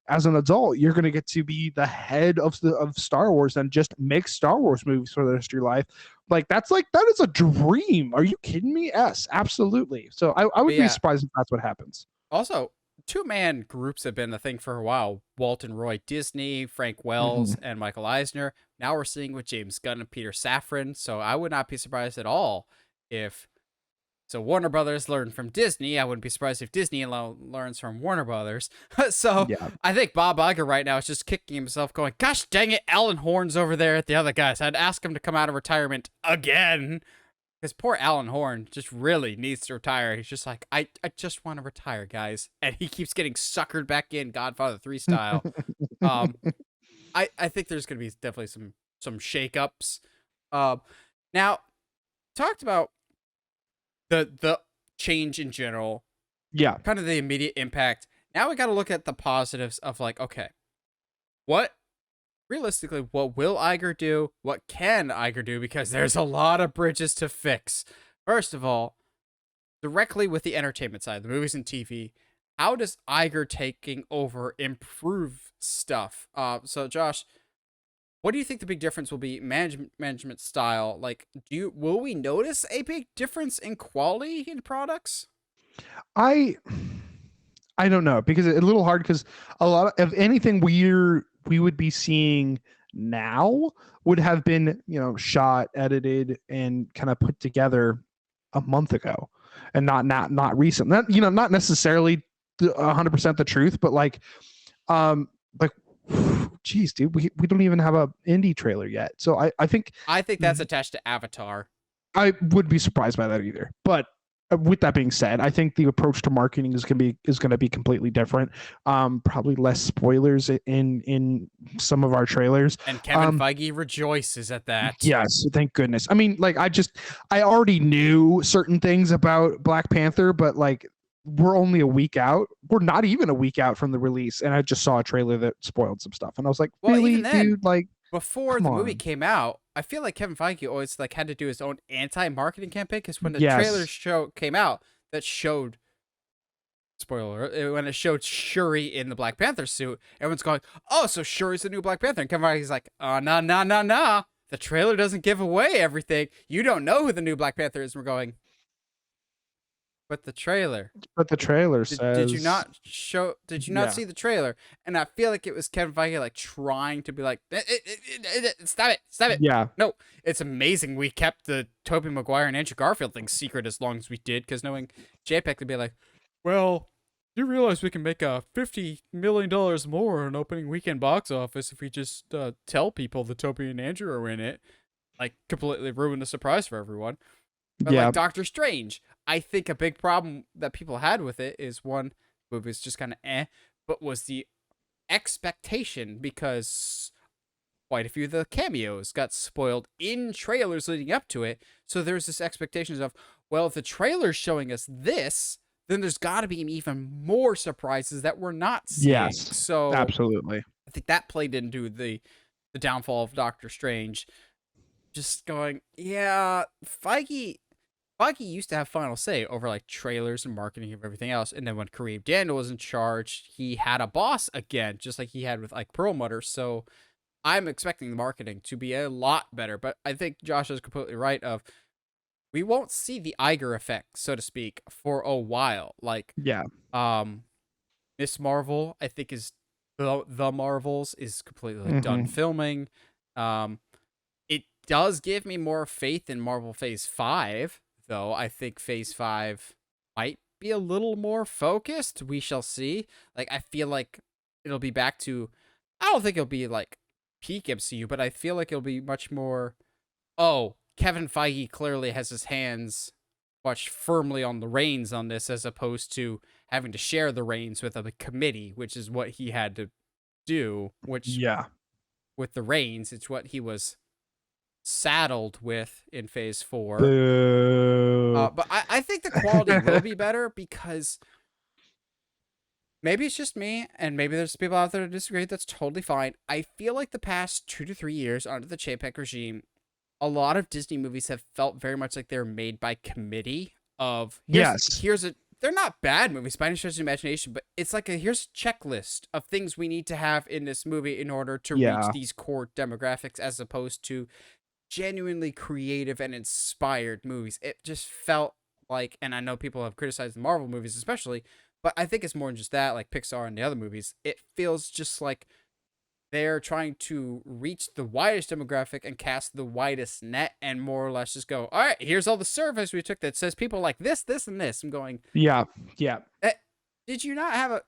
as an adult, you're going to get to be the head of Star Wars and just make Star Wars movies for the rest of your life. Like that is a dream. Are you kidding me? Yes, absolutely. So I would be surprised if that's what happens. Also, two-man groups have been a thing for a while. Walt and Roy Disney, Frank Wells, and Michael Eisner. Now we're seeing with James Gunn and Peter Safran. So I would not be surprised at all if Warner Brothers learned from Disney. I wouldn't be surprised if Disney learns from Warner Brothers. So I think Bob Iger right now is just kicking himself going, gosh dang it, Alan Horn's over there at the other guys. I'd ask him to come out of retirement again. Because poor Alan Horn just really needs to retire. He's just like, I just want to retire, guys. And he keeps getting suckered back in Godfather 3 style. I think there's going to be definitely some shakeups. Now, talked about the change in general. Yeah. Kind of the immediate impact. Now we got to look at the positives of like, okay, realistically, what will Iger do? What can Iger do? Because there's a lot of bridges to fix. First of all, directly with the entertainment side, the movies and TV, how does Iger taking over improve stuff? So Josh, what do you think the big difference will be management style? Like, will we notice a big difference in quality in products? I don't know, because it's a little hard, because a lot of anything we would be seeing now would have been, shot, edited, and kind of put together a month ago, and not recent. Not necessarily 100% the truth, but like, geez, dude, we don't even have a indie trailer yet. So I think that's attached to Avatar. I wouldn't be surprised by that either. But with that being said, I think the approach to marketing is going to be completely different. Probably less spoilers in some of our trailers. And Kevin Feige rejoices at that. Yes, thank goodness. I mean, like, I already knew certain things about Black Panther, but like, we're only a week out. We're not even a week out from the release, and I just saw a trailer that spoiled some stuff, and I was like, well, really, even then, dude? Like, before the movie came out, I feel like Kevin Feige always like had to do his own anti-marketing campaign, because when the trailer came out that showed, spoiler, when it showed Shuri in the Black Panther suit, everyone's going, oh, so Shuri's the new Black Panther, and Kevin Feige's like, oh, no. The trailer doesn't give away everything. You don't know who the new Black Panther is. And we're going, but the trailer says. Did you not see the trailer? And I feel like it was Kevin Feige like trying to be like, stop it. Yeah. No, it's amazing we kept the Tobey Maguire and Andrew Garfield thing secret as long as we did, because knowing Chapek to be like, well, you realize we can make $50 million more in opening weekend box office if we just tell people that Tobey and Andrew are in it. Like, completely ruin the surprise for everyone. But like Doctor Strange, I think a big problem that people had with it is, one, the movie was just kind of but was the expectation, because quite a few of the cameos got spoiled in trailers leading up to it. So there's this expectation of, well, if the trailer's showing us this, then there's got to be even more surprises that we're not seeing. Yes, so absolutely. I think that played into the downfall of Doctor Strange. Just going, yeah, Feige used to have final say over like trailers and marketing of everything else. And then when Kareem Daniel was in charge, he had a boss again, just like he had with like Perlmutter. So I'm expecting the marketing to be a lot better. But I think Josh is completely right of, we won't see the Iger effect, so to speak, for a while. Like, Miss Marvel, I think, is the Marvels is completely done filming. It does give me more faith in Marvel Phase 5, though. I think Phase 5 might be a little more focused. We shall see. Like, I feel like it'll be back to, I don't think it'll be like peak MCU, but I feel like it'll be much more, oh, Kevin Feige clearly has his hands much firmly on the reins on this, as opposed to having to share the reins with a committee, which is what he had to do, which Yeah. with the reins, it's what he was saddled with in phase 4. Boo. But I think the quality will be better because maybe it's just me, and maybe there's people out there who disagree. That's totally fine. I feel like the past 2 to 3 years under the Chapek regime, a lot of Disney movies have felt very much like they're made by committee of Yes. they're not bad movies by any stretch of the imagination, but it's like here's a checklist of things we need to have in this movie in order to reach Yeah. these core demographics, as opposed to genuinely creative and inspired movies. It just felt like, and I know people have criticized the Marvel movies especially, but I think it's more than just that, like Pixar and the other movies. It feels just like they're trying to reach the widest demographic and cast the widest net and more or less just go, all right, here's all the surveys we took that says people like this, this, and this. I'm going, Yeah. Yeah. did you not have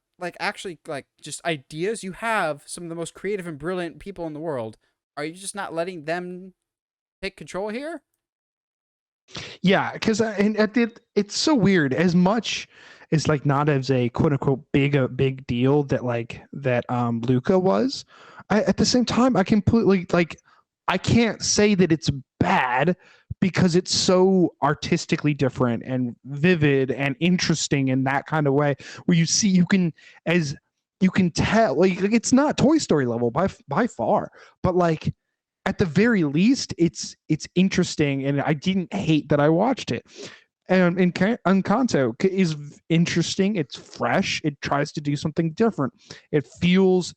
just ideas? You have some of the most creative and brilliant people in the world. Are you just not letting them take control here? Yeah, because it's so weird. As much as like not as a quote unquote big deal that Luca was, at the same time I completely I can't say that it's bad because it's so artistically different and vivid and interesting in that kind of way where you can tell like it's not Toy Story level by far, but like at the very least it's interesting and I didn't hate that I watched it. And Encanto is interesting, it's fresh, it tries to do something different, it feels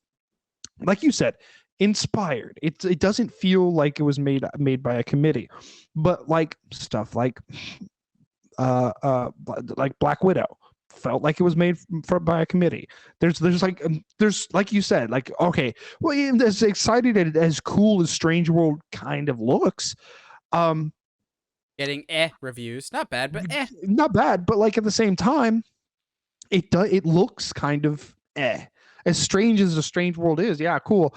like you said inspired, it doesn't feel like it was made by a committee, but like stuff like Black Widow felt like it was made by a committee. There's like you said, like, okay, well, as excited and as cool as Strange World kind of looks, Getting reviews, not bad, but not bad, but like at the same time, it looks kind of as strange as the Strange World is. Yeah, cool.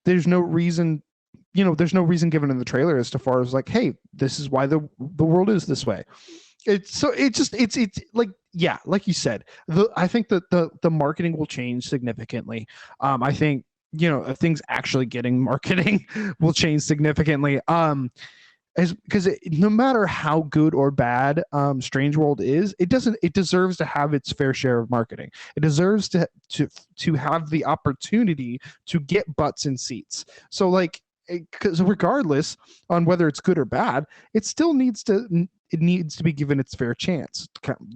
There's no reason, there's no reason given in the trailer as to far as like, hey, this is why the world is this way. It's like, yeah, like you said, I think that the marketing will change significantly. I think things actually getting marketing will change significantly. Because no matter how good or bad Strange World is, it deserves to have its fair share of marketing. It deserves to have the opportunity to get butts in seats. So like, because regardless on whether it's good or bad, it still needs to be given its fair chance,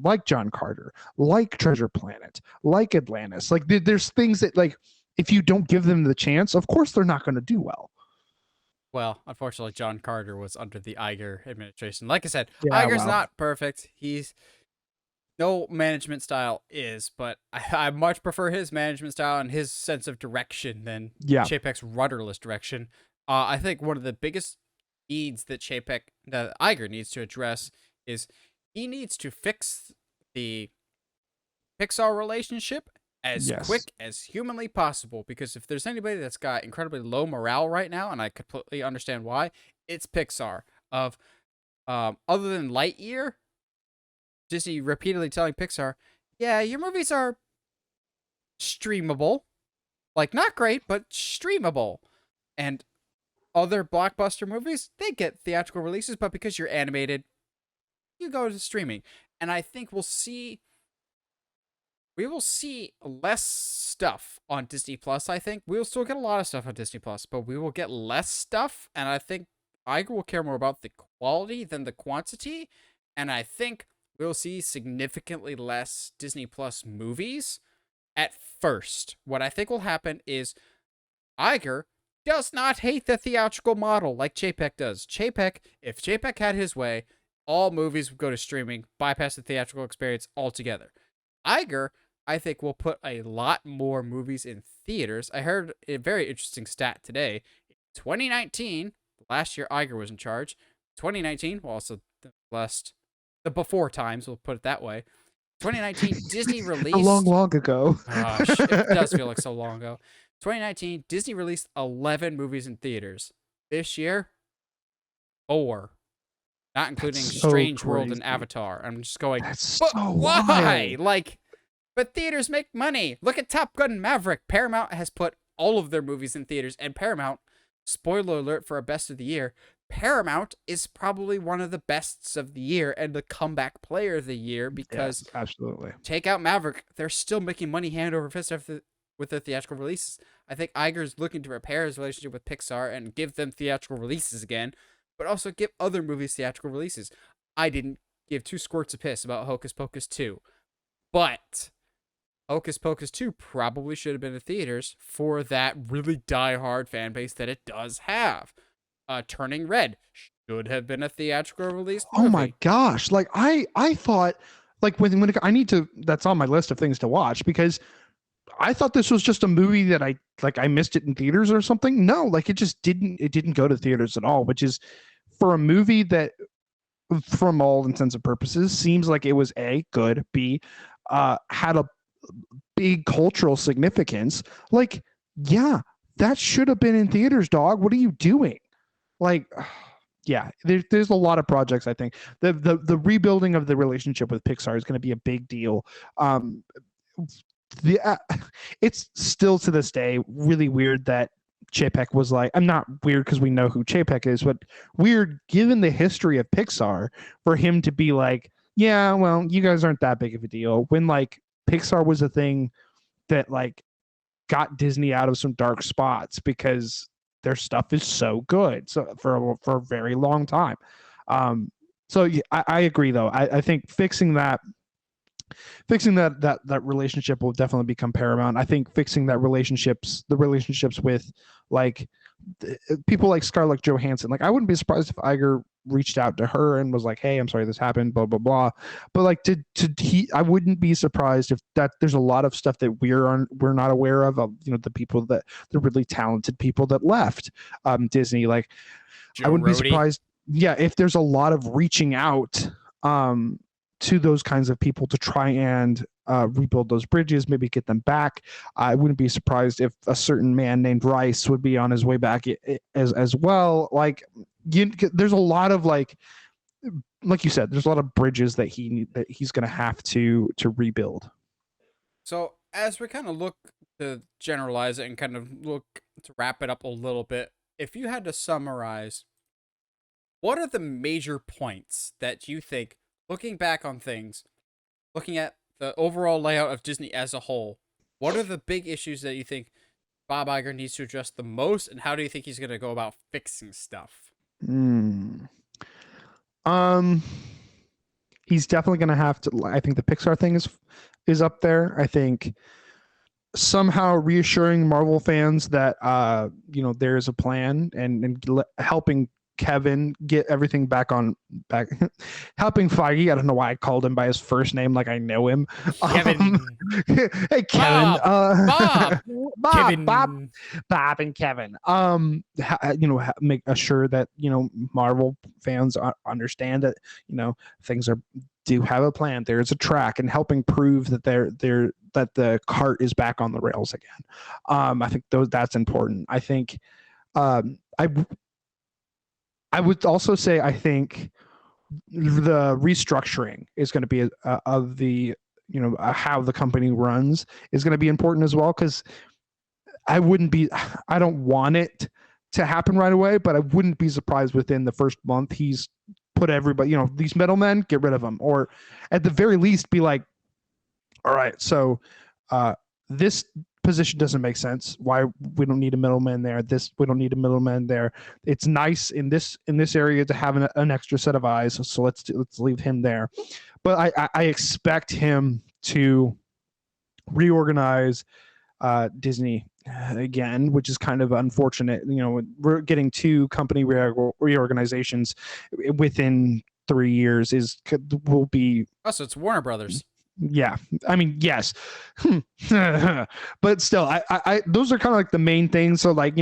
like John Carter, like Treasure Planet, like Atlantis. Like there's things that, like, if you don't give them the chance, of course they're not going to do well. Well, unfortunately, John Carter was under the Iger administration. Like I said, Yeah, Iger's well. not perfect. He's no management style is, but I much prefer his management style and his sense of direction than Chapek's rudderless direction. I think one of the biggest needs that Iger needs to address is he needs to fix the Pixar relationship as quick as humanly possible, because if there's anybody that's got incredibly low morale right now, and I completely understand why, it's Pixar. Other than Lightyear, Disney repeatedly telling Pixar, yeah, your movies are streamable, like not great, but streamable. And other blockbuster movies, they get theatrical releases, but because you're animated, you go to streaming. And I think we will see less stuff on Disney Plus. I think we'll still get a lot of stuff on Disney Plus, but we will get less stuff. And I think Iger will care more about the quality than the quantity. And I think we'll see significantly less Disney Plus movies at first. What I think will happen is Iger does not hate the theatrical model like Chapek does. If Chapek had his way, all movies would go to streaming, bypass the theatrical experience altogether. Iger, I think, will put a lot more movies in theaters. I heard a very interesting stat today. 2019, last year Iger was in charge. 2019, well, also the before times, we'll put it that way. 2019, Disney released... a long ago. Gosh, it does feel like so long ago. 2019, Disney released 11 movies in theaters. This year, 4. not including That's so Strange World and crazy. Avatar. I'm just going, That's but so why? wild. Like, but theaters make money. Look at Top Gun Maverick. Paramount has put all of their movies in theaters, and Paramount, spoiler alert for a best of the year, Paramount is probably one of the bests of the year and the comeback player of the year because Yes, absolutely. take out Maverick, they're still making money hand over fist with their theatrical releases. I think Iger's looking to repair his relationship with Pixar and give them theatrical releases again, but also give other movies theatrical releases. I didn't give two squirts of piss about Hocus Pocus 2, but Hocus Pocus 2 probably should have been in theaters for that really die-hard fan base that it does have. Turning Red should have been a theatrical release movie. Oh my gosh. Like I thought like when I need to that's on my list of things to watch because I thought this was just a movie that I missed it in theaters or something. No, like it didn't go to theaters at all, which is for a movie that from all intents and purposes seems like it was A, good, B, had a big cultural significance. Like, yeah, that should have been in theaters, dog. What are you doing? Like, yeah, there's a lot of projects. I think the rebuilding of the relationship with Pixar is going to be a big deal. Um, the it's still to this day really weird that Chapek was like, I'm not weird because we know who Chapek is, but weird given the history of Pixar for him to be like, yeah, well, you guys aren't that big of a deal when like Pixar was a thing that like got Disney out of some dark spots because their stuff is so good so for a very long time. So yeah, I agree though. I think fixing that relationship will definitely become paramount. I think fixing the relationships with like people like Scarlett Johansson. Like I wouldn't be surprised if Iger reached out to her and was like, "Hey, I'm sorry this happened," blah blah blah. But like I wouldn't be surprised if that there's a lot of stuff that we're not aware of the people that the really talented people that left Disney. Like Joe I wouldn't be Rohde. surprised. Yeah, if there's a lot of reaching out to those kinds of people to try and rebuild those bridges, maybe get them back. I wouldn't be surprised if a certain man named Rice would be on his way back as well. Like there's a lot of like you said, there's a lot of bridges that he's going to have to rebuild. So as we kind of look to generalize it and kind of look to wrap it up a little bit, if you had to summarize, what are the major points that you think, looking back on things, looking at the overall layout of Disney as a whole, what are the big issues that you think Bob Iger needs to address the most, and how do you think he's going to go about fixing stuff? He's definitely going to have to. I think the Pixar thing is up there. I think somehow reassuring Marvel fans that there is a plan and helping Kevin get everything back helping Feige. I don't know why I called him by his first name like I know him. Kevin. Hey Kevin. Bob. Bob and Kevin. Make sure that Marvel fans understand that things do have a plan. There's a track, and helping prove that that the cart is back on the rails again. I think that's important. I think I would also say I think the restructuring is going to be of the how the company runs is going to be important as well, because I don't want it to happen right away, but I wouldn't be surprised within the first month he's put everybody, these middlemen, get rid of them, or at the very least be like, all right, so this position doesn't make sense. Why we don't need a middleman there? We don't need a middleman there. It's nice in this area to have an extra set of eyes. So let's leave him there. But I expect him to reorganize Disney again, which is kind of unfortunate. We're getting 2 company reorganizations within 3 years will be. Oh, so it's Warner Brothers. Yeah, I mean, yes, but still, I those are kind of like the main things. So like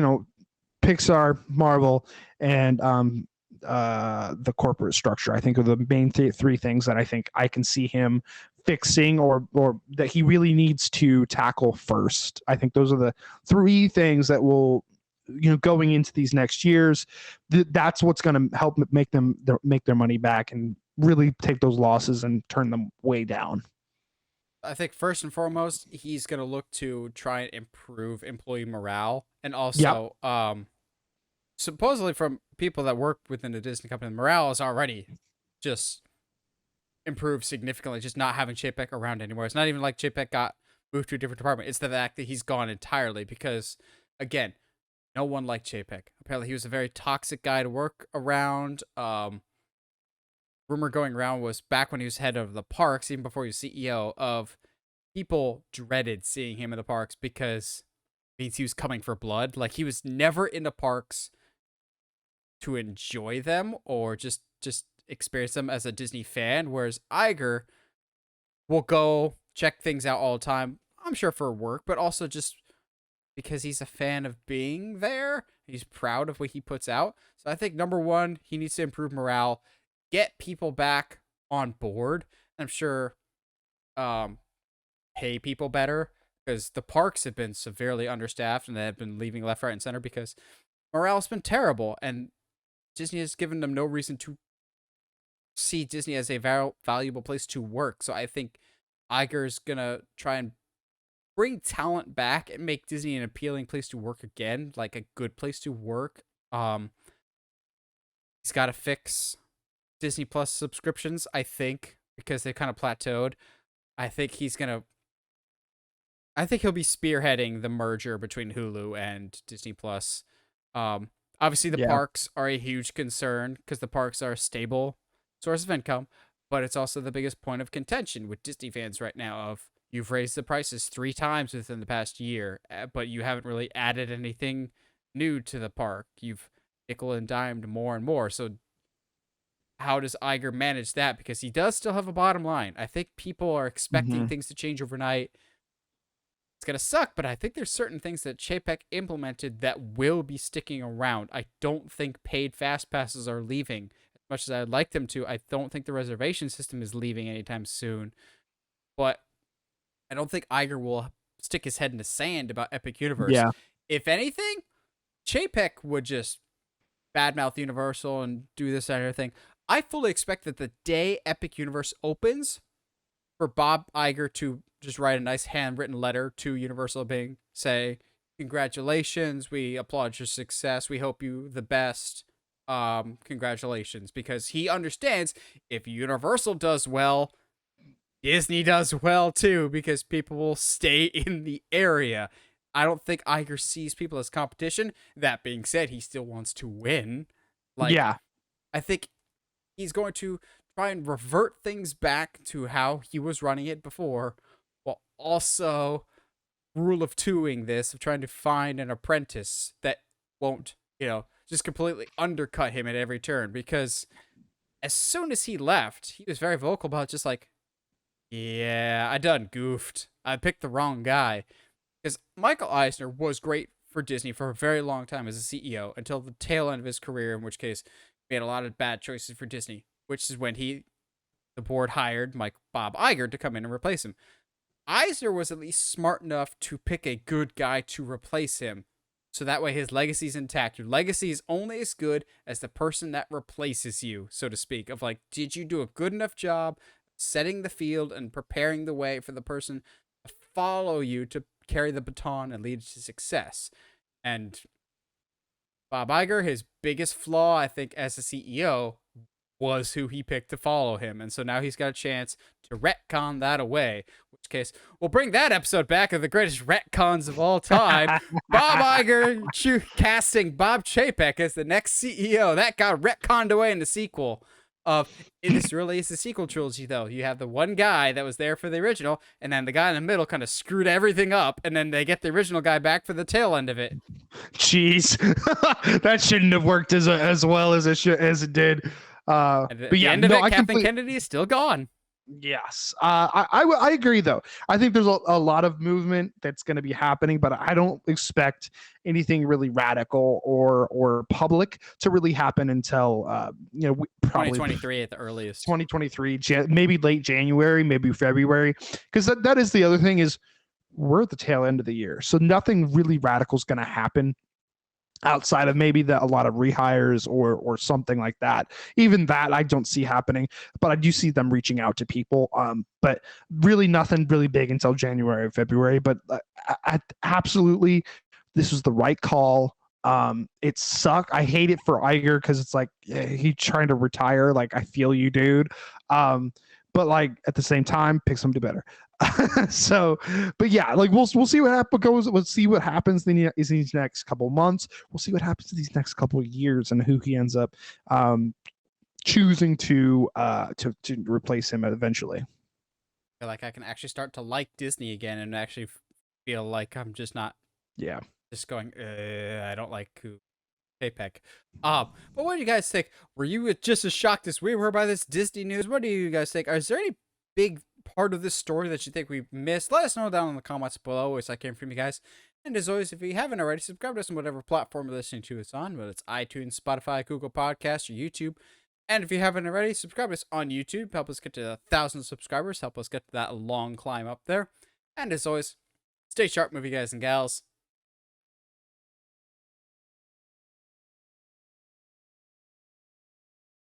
Pixar, Marvel, and the corporate structure, I think, are the main 3 things that I think I can see him fixing or that he really needs to tackle first. I think those are the 3 things that will going into these next years, that's what's going to help make their money back and really take those losses and turn them way down. I think first and foremost, he's going to look to try and improve employee morale. And also, supposedly from people that work within the Disney company, morale is already just improved significantly, just not having Chapek around anymore. It's not even like Chapek got moved to a different department. It's the fact that he's gone entirely because, again, no one liked Chapek. Apparently, he was a very toxic guy to work around. Rumor going around was back when he was head of the parks, even before he was CEO, of people dreaded seeing him in the parks because it means he was coming for blood. Like, he was never in the parks to enjoy them or just experience them as a Disney fan, whereas Iger will go check things out all the time, I'm sure for work, but also just because he's a fan of being there. He's proud of what he puts out. So I think number one, he needs to improve morale, get people back on board. I'm sure pay people better, because the parks have been severely understaffed and they have been leaving left, right, and center because morale's been terrible, and Disney has given them no reason to see Disney as a valuable place to work. So I think Iger's gonna try and bring talent back and make Disney an appealing place to work again, like a good place to work. He's got to fix Disney Plus subscriptions, I think, because they kind of plateaued. I think he'll be spearheading the merger between Hulu and Disney Plus. Obviously the parks are a huge concern because the parks are a stable source of income, but it's also the biggest point of contention with Disney fans right now of, you've raised the prices 3 times within the past year, but you haven't really added anything new to the park. You've nickel and dimed more and more. So how does Iger manage that? Because he does still have a bottom line. I think people are expecting things to change overnight. It's going to suck, but I think there's certain things that Chapek implemented that will be sticking around. I don't think paid fast passes are leaving. As much as I'd like them to, I don't think the reservation system is leaving anytime soon. But I don't think Iger will stick his head in the sand about Epic Universe. Yeah. If anything, Chapek would just badmouth Universal and do this and everything. I fully expect that the day Epic Universe opens, for Bob Iger to just write a nice handwritten letter to Universal say, congratulations, we applaud your success, we hope you the best, congratulations. Because he understands if Universal does well, Disney does well too, because people will stay in the area. I don't think Iger sees people as competition. That being said, he still wants to win. I think he's going to try and revert things back to how he was running it before, while also rule of twoing this, of trying to find an apprentice that won't, just completely undercut him at every turn. Because as soon as he left, he was very vocal about just like, yeah, I done goofed. I picked the wrong guy. Because Michael Eisner was great for Disney for a very long time as a CEO, until the tail end of his career, in which case he made a lot of bad choices for Disney, which is when the board hired Bob Iger to come in and replace him. Eisner was at least smart enough to pick a good guy to replace him, so that way his legacy's intact. Your legacy is only as good as the person that replaces you, so to speak, of did you do a good enough job setting the field and preparing the way for the person to follow you to carry the baton and lead to success. And Bob Iger, his biggest flaw, I think, as a CEO was who he picked to follow him. And so now he's got a chance to retcon that away, in which case we'll bring that episode back of the greatest retcons of all time. Bob Iger casting Bob Chapek as the next CEO. That got retconned away in the sequel. This really is the sequel trilogy, though. You have the one guy that was there for the original, and then the guy in the middle kind of screwed everything up, and then they get the original guy back for the tail end of it. Jeez, that shouldn't have worked as well as it did. But yeah, end of it, Kathleen Kennedy is still gone. Yes, I agree though. I think there's a lot of movement that's going to be happening, but I don't expect anything really radical or public to really happen until probably 2023 at the earliest. 2023, maybe late January, maybe February, because that is the other thing is we're at the tail end of the year, so nothing really radical is going to happen outside of maybe a lot of rehires or something like that. Even that I don't see happening, but I do see them reaching out to people. But really nothing really big until January or February. But absolutely, this was the right call. It sucked. I hate it for Iger because it's like, yeah, he's trying to retire. Like, I feel you, dude. But like at the same time, pick somebody better. So, but yeah, like we'll see what happens. We'll see what happens in these next couple months. We'll see what happens in these next couple of years and who he ends up choosing to replace him eventually. I feel like I can actually start to like Disney again and actually feel like I'm just not Yeah. just going, I don't like Chapek. But what do you guys think? Were you just as shocked as we were by this Disney news? What do you guys think? Is there any big part of this story that you think we missed? Let us know down in the comments below. Always like hearing from you guys. And as always, if you haven't already, subscribe to us on whatever platform you're listening to us on, whether it's iTunes, Spotify, Google Podcasts, or YouTube. And if you haven't already, subscribe to us on YouTube. Help us get to 1,000 subscribers. Help us get to that long climb up there. And as always, stay sharp, movie guys and gals.